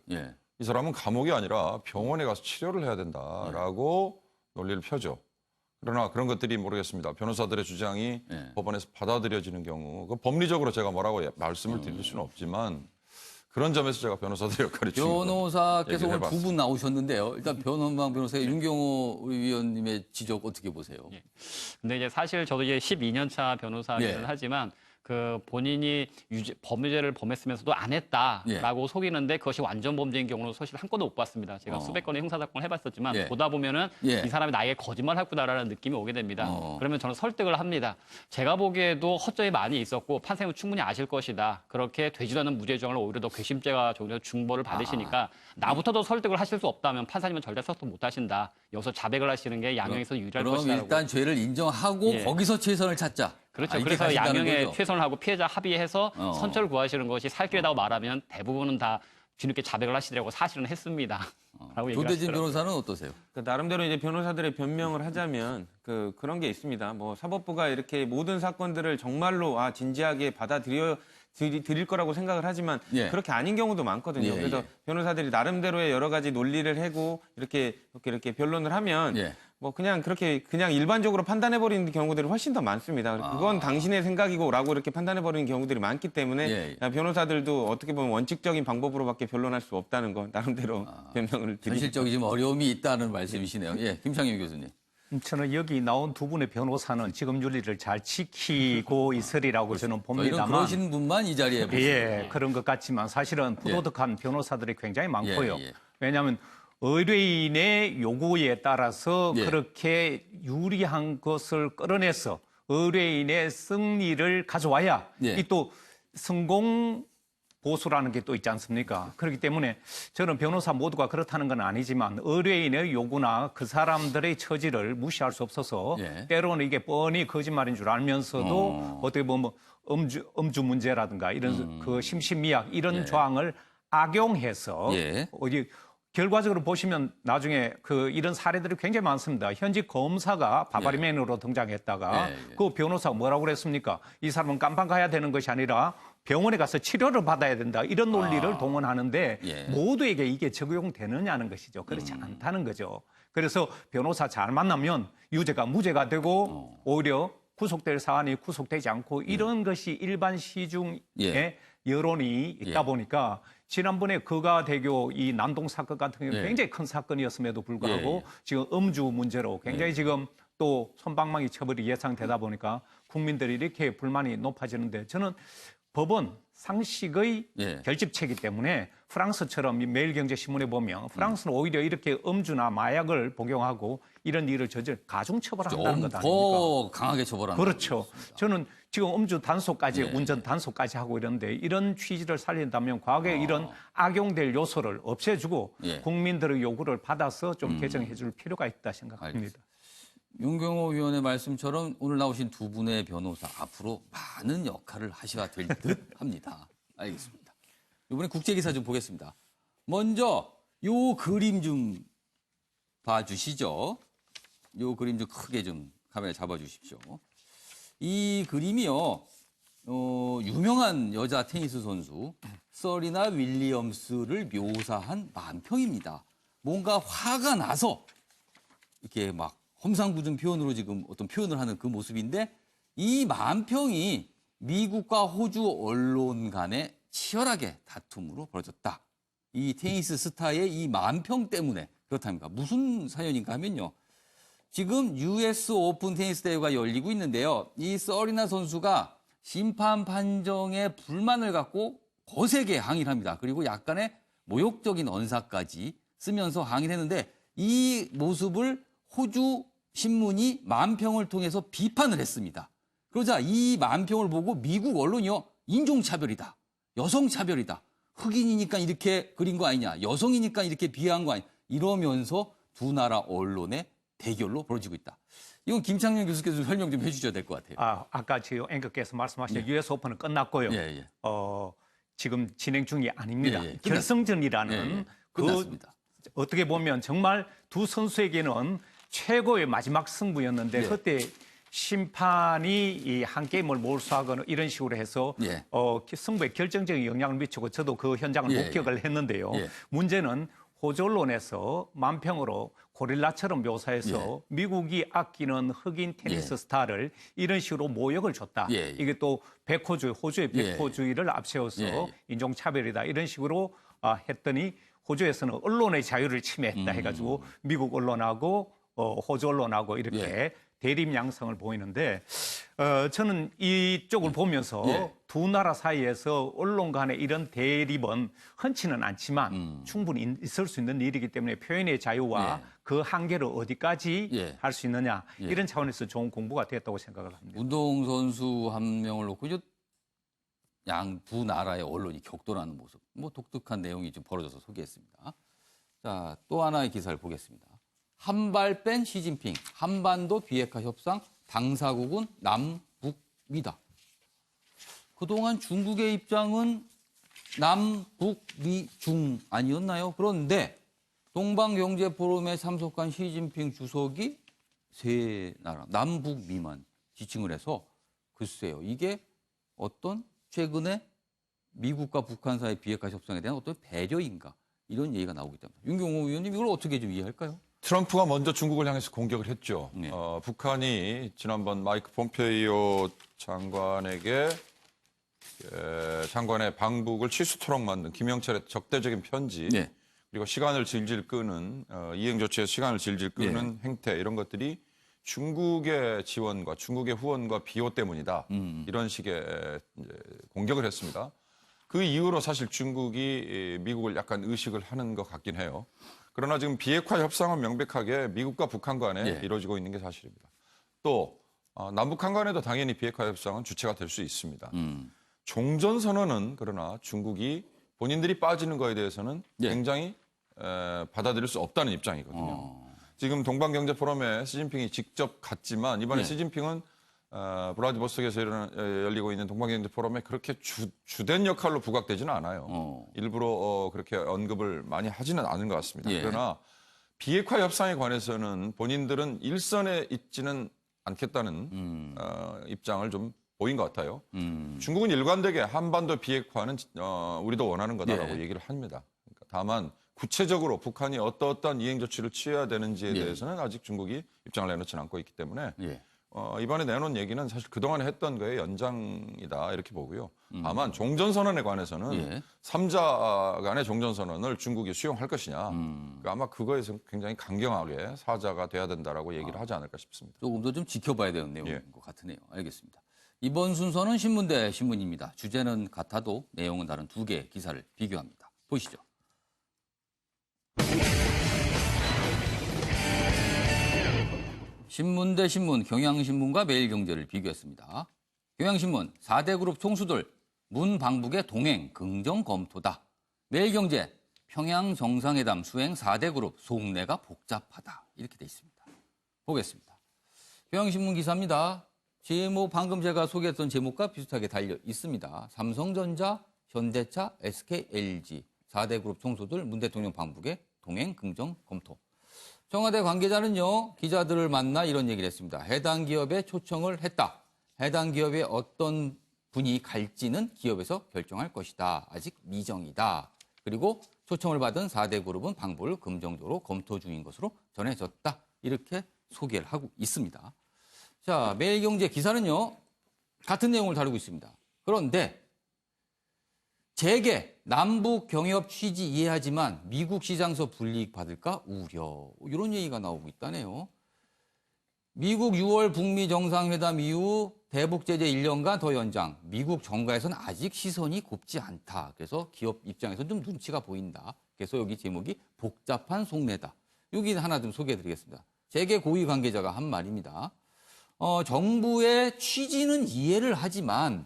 이 사람은 감옥이 아니라 병원에 가서 치료를 해야 된다라고 논리를 펴죠. 그러나 그런 것들이 모르겠습니다. 변호사들의 주장이 법원에서 받아들여지는 경우 그 법리적으로 제가 뭐라고 말씀을 드릴 수는 없지만 그런 점에서 제가 변호사들의 역할이 중요하다. 변호사께서 오늘 두 분 나오셨는데요. 일단 변호방 변호사의 윤경호 위원님의 지적 어떻게 보세요? 근데 이제 사실 저도 이제 12년 차 변호사이긴 하지만 그 본인이 범죄를 범했으면서도 안 했다라고 속이는데 그것이 완전 범죄인 경우는 사실 한 건도 못 봤습니다. 제가 수백 건의 형사사건을 해봤었지만 보다 보면은 이 사람이 나에게 거짓말했구나라는 느낌이 오게 됩니다. 그러면 저는 설득을 합니다. 제가 보기에도 허점이 많이 있었고 판사님은 충분히 아실 것이다. 그렇게 되지도 않은 무죄 주장을 오히려 더 괘씸죄가 적용해서 중벌을 받으시니까 나부터도 설득을 하실 수 없다면 판사님은 절대 설득 못 하신다. 여기서 자백을 하시는 게 양형에서 유리할 그럼 것이다. 일단 죄를 인정하고 거기서 최선을 찾자. 그렇죠. 이렇게 그래서 가신다는 양형에 거죠? 최선을 하고 피해자 합의해서 선처를 구하시는 것이 살 길이라고 말하면 대부분은 다 뒤늦게 자백을 하시더라고 사실은 했습니다. 라고 얘기를 조대진 하시더라고요. 변호사는 어떠세요? 나름대로 이제 변호사들의 변명을 하자면 그런 게 있습니다. 뭐 사법부가 이렇게 모든 사건들을 정말로 진지하게 드릴 거라고 생각을 하지만 그렇게 아닌 경우도 많거든요. 그래서 변호사들이 나름대로의 여러 가지 논리를 해고 이렇게 변론을 하면 뭐 그냥 일반적으로 판단해버리는 경우들이 훨씬 더 많습니다. 그건 당신의 생각이고라고 이렇게 판단해버리는 경우들이 많기 때문에 변호사들도 어떻게 보면 원칙적인 방법으로밖에 변론할 수 없다는 거 나름대로 변명을 드리죠. 현실적인 좀 어려움이 있다는 말씀이시네요. 김창규 교수님. 저는 여기 나온 두 분의 변호사는 지금 윤리를 잘 지키고 있으리라고 저는 봅니다만. 그러신 분만 이 자리에 보시죠. 그런 것 같지만 사실은 부도덕한 변호사들이 굉장히 많고요. 왜냐하면 의뢰인의 요구에 따라서 그렇게 유리한 것을 끌어내서 의뢰인의 승리를 가져와야 이 또 성공 보수라는 게 또 있지 않습니까? 그렇기 때문에 저는 변호사 모두가 그렇다는 건 아니지만 의뢰인의 요구나 그 사람들의 처지를 무시할 수 없어서 때로는 이게 뻔히 거짓말인 줄 알면서도 어떻게 보면 음주 문제라든가 이런 그 심신미약 이런 조항을 악용해서 결과적으로 보시면 나중에 이런 사례들이 굉장히 많습니다. 현직 검사가 바바리맨으로 등장했다가 그 변호사가 뭐라고 그랬습니까? 이 사람은 깜빵 가야 되는 것이 아니라 병원에 가서 치료를 받아야 된다. 이런 논리를 동원하는데 모두에게 이게 적용되느냐는 것이죠. 그렇지 않다는 거죠. 그래서 변호사 잘 만나면 유죄가 무죄가 되고 오히려 구속될 사안이 구속되지 않고 이런 것이 일반 시중에 여론이 있다 보니까 지난번에 거가대교 이 난동 사건 같은 경우는 굉장히 큰 사건이었음에도 불구하고 지금 음주 문제로 굉장히 지금 또 솜방망이 처벌이 예상되다 보니까 국민들이 이렇게 불만이 높아지는데 저는 법은 상식의 결집체이기 때문에 프랑스처럼 이 매일경제신문에 보면 프랑스는 오히려 이렇게 음주나 마약을 복용하고 이런 일을 가중처벌한다는 것 아닙니까? 더 강하게 처벌한다. 그렇죠. 저는 지금 음주 단속까지 운전 단속까지 하고 이런데 이런 취지를 살린다면 과거에 이런 악용될 요소를 없애주고 국민들의 요구를 받아서 좀 개정해 줄 필요가 있다 생각합니다. 윤경호 위원의 말씀처럼 오늘 나오신 두 분의 변호사 앞으로 많은 역할을 하셔야 될 듯 합니다. 알겠습니다. 이번에 국제기사 좀 보겠습니다. 먼저 요 그림 좀 봐주시죠. 요 그림 좀 크게 좀 카메라 잡아주십시오. 이 그림이요. 유명한 여자 테니스 선수 서리나 윌리엄스를 묘사한 만평입니다. 뭔가 화가 나서 이렇게 막 험상궂은 표현으로 지금 어떤 표현을 하는 그 모습인데 이 만평이 미국과 호주 언론 간의 치열하게 다툼으로 벌어졌다. 이 테니스 스타의 이 만평 때문에 그렇답니까? 무슨 사연인가 하면요. 지금 US 오픈 테니스 대회가 열리고 있는데요. 이 서리나 선수가 심판 판정에 불만을 갖고 거세게 항의를 합니다. 그리고 약간의 모욕적인 언사까지 쓰면서 항의를 했는데 이 모습을 호주 신문이 만평을 통해서 비판을 했습니다. 그러자 이 만평을 보고 미국 언론이요. 인종차별이다. 여성차별이다. 흑인이니까 이렇게 그린 거 아니냐. 여성이니까 이렇게 비하한 거 아니냐. 이러면서 두 나라 언론의 대결로 벌어지고 있다. 이건 김창년 교수께서 설명 좀 해주셔야 될 것 같아요. 아까 지금 앵커께서 말씀하신 US 오픈은 끝났고요. 지금 진행 중이 아닙니다. 결승전이라는 끝났습니다. 어떻게 보면 정말 두 선수에게는 최고의 마지막 승부였는데 그때 심판이 이 한 게임을 몰수하거나 이런 식으로 해서 승부에 결정적인 영향을 미치고 저도 그 현장을 목격을 했는데요. 문제는 호주 언론에서 만평으로 고릴라처럼 묘사해서 미국이 아끼는 흑인 테니스 스타를 이런 식으로 모욕을 줬다. 이게 또 백호주의, 호주의 백호주의를 앞세워서 인종차별이다. 이런 식으로 했더니 호주에서는 언론의 자유를 침해했다 해가지고 미국 언론하고 호주 언론하고 이렇게 대립 양상을 보이는데 저는 이쪽을 보면서 두 나라 사이에서 언론 간의 이런 대립은 흔치는 않지만 충분히 있을 수 있는 일이기 때문에 표현의 자유와 그 한계를 어디까지 할 수 있느냐 이런 차원에서 좋은 공부가 되었다고 생각을 합니다. 운동선수 한 명을 놓고 양 두 나라의 언론이 격돌하는 모습, 뭐 독특한 내용이 좀 벌어져서 소개했습니다. 자, 또 하나의 기사를 보겠습니다. 한 발 뺀 시진핑, 한반도 비핵화 협상 당사국은 남북미다. 그동안 중국의 입장은 남북미중 아니었나요? 그런데 동방경제포럼에 참석한 시진핑 주석이 세 나라, 남북미만 지칭을 해서 글쎄요, 이게 어떤 최근에 미국과 북한 사이 비핵화 협상에 대한 어떤 배려인가 이런 얘기가 나오기 때문에 윤경호 의원님 이걸 어떻게 좀 이해할까요? 트럼프가 먼저 중국을 향해서 공격을 했죠. 북한이 지난번 마이크 폼페이오 장관에게 장관의 방북을 취소토록 만든 김영철의 적대적인 편지 그리고 시간을 질질 끄는 이행 조치에 시간을 질질 끄는 행태 이런 것들이 중국의 지원과 중국의 후원과 비호 때문이다. 이런 식의 이제 공격을 했습니다. 그 이후로 사실 중국이 미국을 약간 의식을 하는 것 같긴 해요. 그러나 지금 비핵화 협상은 명백하게 미국과 북한 간에 이루어지고 있는 게 사실입니다. 또 남북한 간에도 당연히 비핵화 협상은 주체가 될 수 있습니다. 종전선언은 그러나 중국이 본인들이 빠지는 거에 대해서는 굉장히 받아들일 수 없다는 입장이거든요. 지금 동방경제포럼에 시진핑이 직접 갔지만 이번에 시진핑은 블라디보스톡에서 열리고 있는 동방경제포럼에 그렇게 주된 역할로 부각되지는 않아요. 일부러 그렇게 언급을 많이 하지는 않은 것 같습니다. 그러나 비핵화 협상에 관해서는 본인들은 일선에 있지는 않겠다는 입장을 좀 보인 것 같아요. 중국은 일관되게 한반도 비핵화는 우리도 원하는 거다라고 얘기를 합니다. 그러니까 다만 구체적으로 북한이 어떠한 이행 조치를 취해야 되는지에 대해서는 아직 중국이 입장을 내놓지는 않고 있기 때문에 이번에 내놓은 얘기는 사실 그동안에 했던 거의 연장이다 이렇게 보고요. 다만 종전선언에 관해서는 3자 간의 종전선언을 중국이 수용할 것이냐. 아마 그거에서 굉장히 강경하게 사자가 돼야 된다라고 얘기를 하지 않을까 싶습니다. 조금 더 좀 지켜봐야 되는 내용인 것 같으네요. 알겠습니다. 이번 순서는 신문 대 신문입니다. 주제는 같아도 내용은 다른 두 개의 기사를 비교합니다. 보시죠. 신문 대 신문, 경향신문과 매일경제를 비교했습니다. 경향신문, 4대 그룹 총수들 문 방북의 동행 긍정 검토다. 매일경제, 평양 정상회담 수행 4대 그룹 속내가 복잡하다. 이렇게 돼 있습니다. 보겠습니다. 경향신문 기사입니다. 제목 방금 제가 소개했던 제목과 비슷하게 달려 있습니다. 삼성전자, 현대차, SK, LG 4대 그룹 총수들 문 대통령 방북의 동행 긍정 검토. 청와대 관계자는요, 기자들을 만나 이런 얘기를 했습니다. 해당 기업에 초청을 했다. 해당 기업에 어떤 분이 갈지는 기업에서 결정할 것이다. 아직 미정이다. 그리고 초청을 받은 4대 그룹은 방북을 긍정적으로 검토 중인 것으로 전해졌다. 이렇게 소개를 하고 있습니다. 자, 매일경제 기사는요, 같은 내용을 다루고 있습니다. 그런데 재계, 남북 경협 취지 이해하지만 미국 시장서 불이익 받을까 우려. 이런 얘기가 나오고 있다네요. 미국 6월 북미 정상회담 이후 대북 제재 1년간 더 연장. 미국 정가에서는 아직 시선이 곱지 않다. 그래서 기업 입장에서는 좀 눈치가 보인다. 그래서 여기 제목이 복잡한 속내다. 여기 하나 좀 소개해드리겠습니다. 재계 고위 관계자가 한 말입니다. 정부의 취지는 이해를 하지만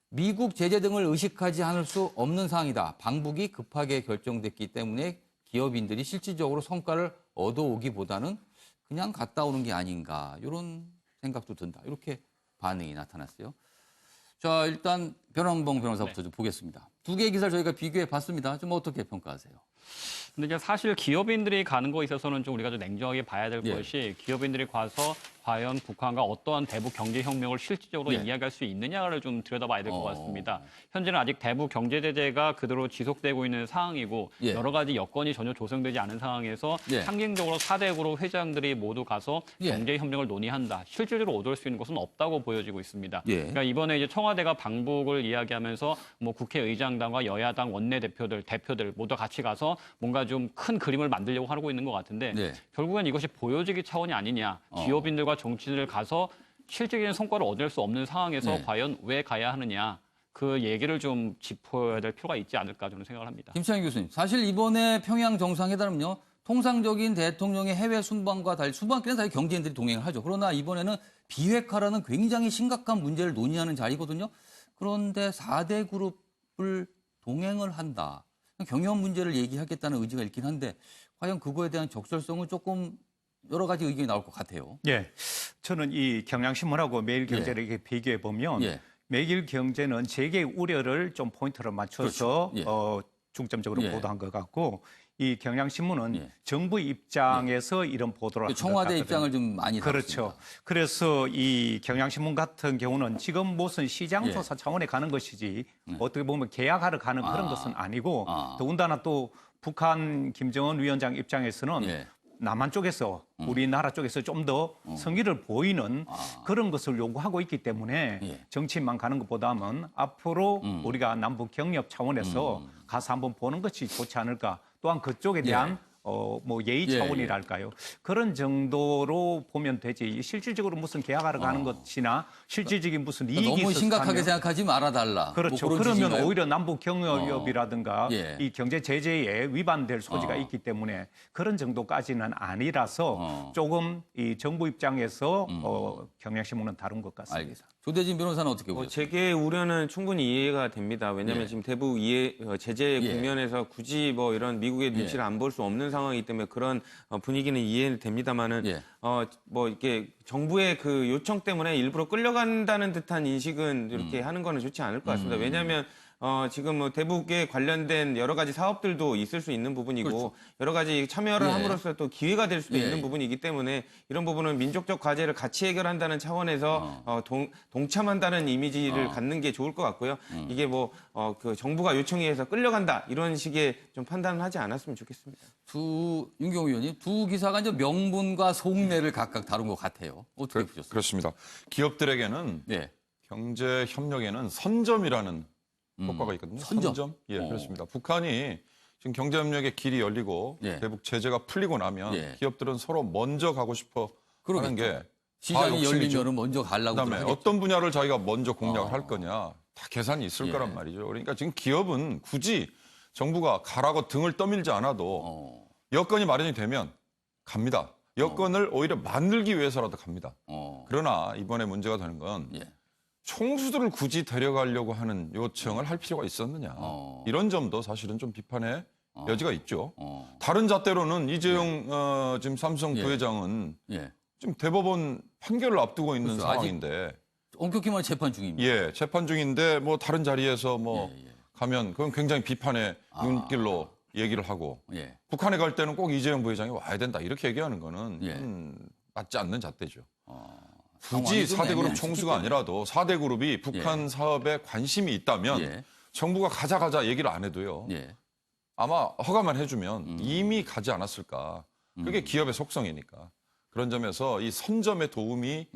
미국 제재 등을 의식하지 않을 수 없는 사항이다. 방북이 급하게 결정됐기 때문에 기업인들이 실질적으로 성과를 얻어오기보다는 그냥 갔다 오는 게 아닌가. 이런 생각도 든다. 이렇게 반응이 나타났어요. 자, 일단 변환봉 변호사부터 좀 보겠습니다. 두 개의 기사를 저희가 비교해 봤습니다. 좀 어떻게 평가하세요? 근데 이제 사실 기업인들이 가는 거에 있어서는 좀 우리가 좀 냉정하게 봐야 될 것이 기업인들이 가서 과연 북한과 어떠한 대북 경제혁명을 실질적으로 이야기할 수 있느냐를 좀 들여다봐야 될 것 같습니다. 현재는 아직 대북 경제 제재가 그대로 지속되고 있는 상황이고 여러 가지 여건이 전혀 조성되지 않은 상황에서 상징적으로 4대 그룹 회장들이 모두 가서 경제협력을 논의한다. 실질적으로 얻을 수 있는 것은 없다고 보여지고 있습니다. 그러니까 이번에 이제 청와대가 방북을 이야기하면서 뭐 국회의장단과 여야당 원내대표들, 대표들 모두 같이 가서 뭔가 좀 큰 그림을 만들려고 하고 있는 것 같은데 결국엔 이것이 보여지기 차원이 아니냐. 기업인들과 정치인을 가서 실질적인 성과를 얻을 수 없는 상황에서 과연 왜 가야 하느냐. 그 얘기를 좀 짚어야 될 필요가 있지 않을까 저는 생각을 합니다. 김창희 교수님, 사실 이번에 평양 정상회담은요. 통상적인 대통령의 해외 순방과 달리 순방길은 사실 경제인들이 동행을 하죠. 그러나 이번에는 비핵화라는 굉장히 심각한 문제를 논의하는 자리거든요. 그런데 4대 그룹을 동행을 한다. 경영 문제를 얘기하겠다는 의지가 있긴 한데 과연 그거에 대한 적절성은 조금 여러 가지 의견이 나올 것 같아요. 예, 저는 이 경향신문하고 매일경제를 이렇게 비교해 보면 매일경제는 재계 우려를 좀 포인트를 맞춰서 중점적으로 보도한 것 같고 이 경향신문은 정부 입장에서 이런 보도를 한 것 같거든요. 청와대 입장을 좀 많이 그렇죠. 다뤘습니다. 그래서 이 경향신문 같은 경우는 지금 무슨 시장조사 차원에 가는 것이지 어떻게 보면 계약하러 가는 그런 것은 아니고 더군다나 또 북한 김정은 위원장 입장에서는 남한 쪽에서 우리나라 쪽에서 좀 더 성의를 보이는 그런 것을 요구하고 있기 때문에 정치인만 가는 것보다는 앞으로 우리가 남북 경협 차원에서 가서 한번 보는 것이 좋지 않을까. 또한 그쪽에 대한 뭐 예의 차원이랄까요. 그런 정도로 보면 되지. 실질적으로 무슨 계약하러 가는 것이나 실질적인 무슨 이익이 너무 있어서 심각하게 가면, 생각하지 말아달라. 그렇죠. 뭐 그러면 취지인가요? 오히려 남북 경협이라든가 이 경제 제재에 위반될 소지가 있기 때문에 그런 정도까지는 아니라서 조금 이 정부 입장에서 경향신문은 다른 것 같습니다. 알겠습니다. 조대진 변호사는 어떻게 보세요? 재계 우려는 충분히 이해가 됩니다. 왜냐하면 지금 대북 제재 국면에서 굳이 뭐 이런 미국의 눈치를 안 볼 수 없는 상황이기 때문에 그런 분위기는 이해됩니다만은 뭐 이렇게 정부의 그 요청 때문에 일부러 끌려간다는 듯한 인식은 이렇게 하는 거는 좋지 않을 것 같습니다. 왜냐하면 지금 뭐 대북에 관련된 여러 가지 사업들도 있을 수 있는 부분이고 여러 가지 참여를 함으로써 또 기회가 될 수도 있는 부분이기 때문에 이런 부분은 민족적 과제를 같이 해결한다는 차원에서 동참한다는 이미지를 갖는 게 좋을 것 같고요. 이게 뭐 그 정부가 요청에 의해서 끌려간다 이런 식의 좀 판단을 하지 않았으면 좋겠습니다. 윤경호 의원님, 두 기사가 이제 명분과 속내를 각각 다룬 것 같아요. 어떻게 보셨어요? 그렇습니다. 기업들에게는 경제 협력에는 선점이라는 효과가 있거든요. 선점? 예, 그렇습니다. 북한이 지금 경제협력의 길이 열리고 대북 제재가 풀리고 나면 기업들은 서로 먼저 가고 싶어 하는 게 시장이 열리면 먼저 가려고 그다음에 하겠죠. 어떤 분야를 자기가 먼저 공략을 할 거냐 다 계산이 있을 거란 말이죠. 그러니까 지금 기업은 굳이 정부가 가라고 등을 떠밀지 않아도 여건이 마련이 되면 갑니다. 여건을 오히려 만들기 위해서라도 갑니다. 그러나 이번에 문제가 되는 건 총수들을 굳이 데려가려고 하는 요청을 할 필요가 있었느냐. 이런 점도 사실은 좀 비판의 여지가 있죠. 다른 잣대로는 이재용 지금 삼성 부회장은 지금 대법원 판결을 앞두고 있는 상황인데 엄격히만 재판 중입니다. 예, 재판 중인데 뭐 다른 자리에서 뭐 가면 그건 굉장히 비판의 눈길로 얘기를 하고 북한에 갈 때는 꼭 이재용 부회장이 와야 된다 이렇게 얘기하는 거는 맞지 않는 잣대죠. 굳이 4대 그룹 총수가 아니라도 4대 그룹이 북한 사업에 관심이 있다면 정부가 가자 얘기를 안 해도요. 아마 허가만 해주면 이미 가지 않았을까. 그게 기업의 속성이니까. 그런 점에서 이 선점의 도움이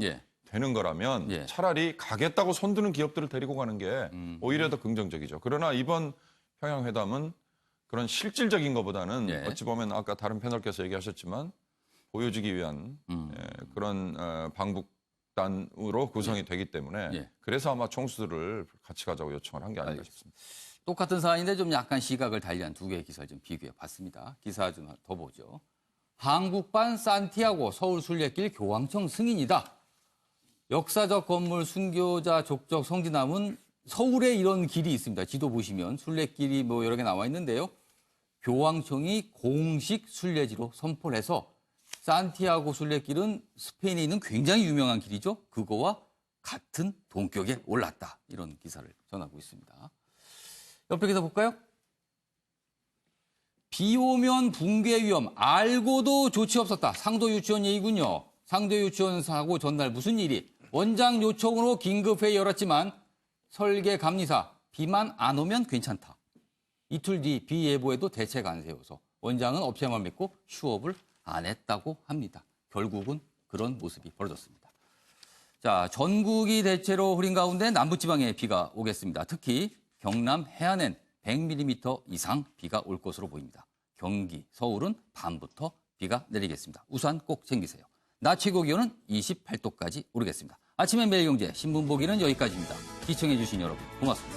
되는 거라면 차라리 가겠다고 손드는 기업들을 데리고 가는 게 오히려 더 긍정적이죠. 그러나 이번 평양회담은 그런 실질적인 것보다는 어찌 보면 아까 다른 패널께서 얘기하셨지만 보여주기 위한 그런 방북단으로 구성이 되기 때문에 그래서 아마 총수들을 같이 가자고 요청을 한 게 아닌가 싶습니다. 똑같은 사안인데 좀 약간 시각을 달리한 두 개의 기사를 좀 비교해 봤습니다. 기사 좀 더 보죠. 한국반 산티아고 서울 순례길 교황청 승인이다. 역사적 건물 순교자 족적 성지남은 서울에 이런 길이 있습니다. 지도 보시면 순례길이 뭐 여러 개 나와 있는데요. 교황청이 공식 순례지로 선포를 해서 산티아고 순례길은 스페인에 있는 굉장히 유명한 길이죠. 그거와 같은 동격에 올랐다. 이런 기사를 전하고 있습니다. 옆에 기사 볼까요? 비 오면 붕괴 위험 알고도 조치 없었다. 상도 유치원 얘기군요. 상도 유치원 사고 전날 무슨 일이? 원장 요청으로 긴급회의 열었지만 설계 감리사 비만 안 오면 괜찮다. 이틀 뒤 비 예보에도 대책 안 세워서 원장은 업체만 믿고 휴업을 안 했다고 합니다. 결국은 그런 모습이 벌어졌습니다. 자, 전국이 대체로 흐린 가운데 남부지방에 비가 오겠습니다. 특히 경남 해안엔 100mm 이상 비가 올 것으로 보입니다. 경기, 서울은 밤부터 비가 내리겠습니다. 우산 꼭 챙기세요. 낮 최고 기온은 28도까지 오르겠습니다. 아침엔 매일경제 신문 보기는 여기까지입니다. 시청해주신 여러분 고맙습니다.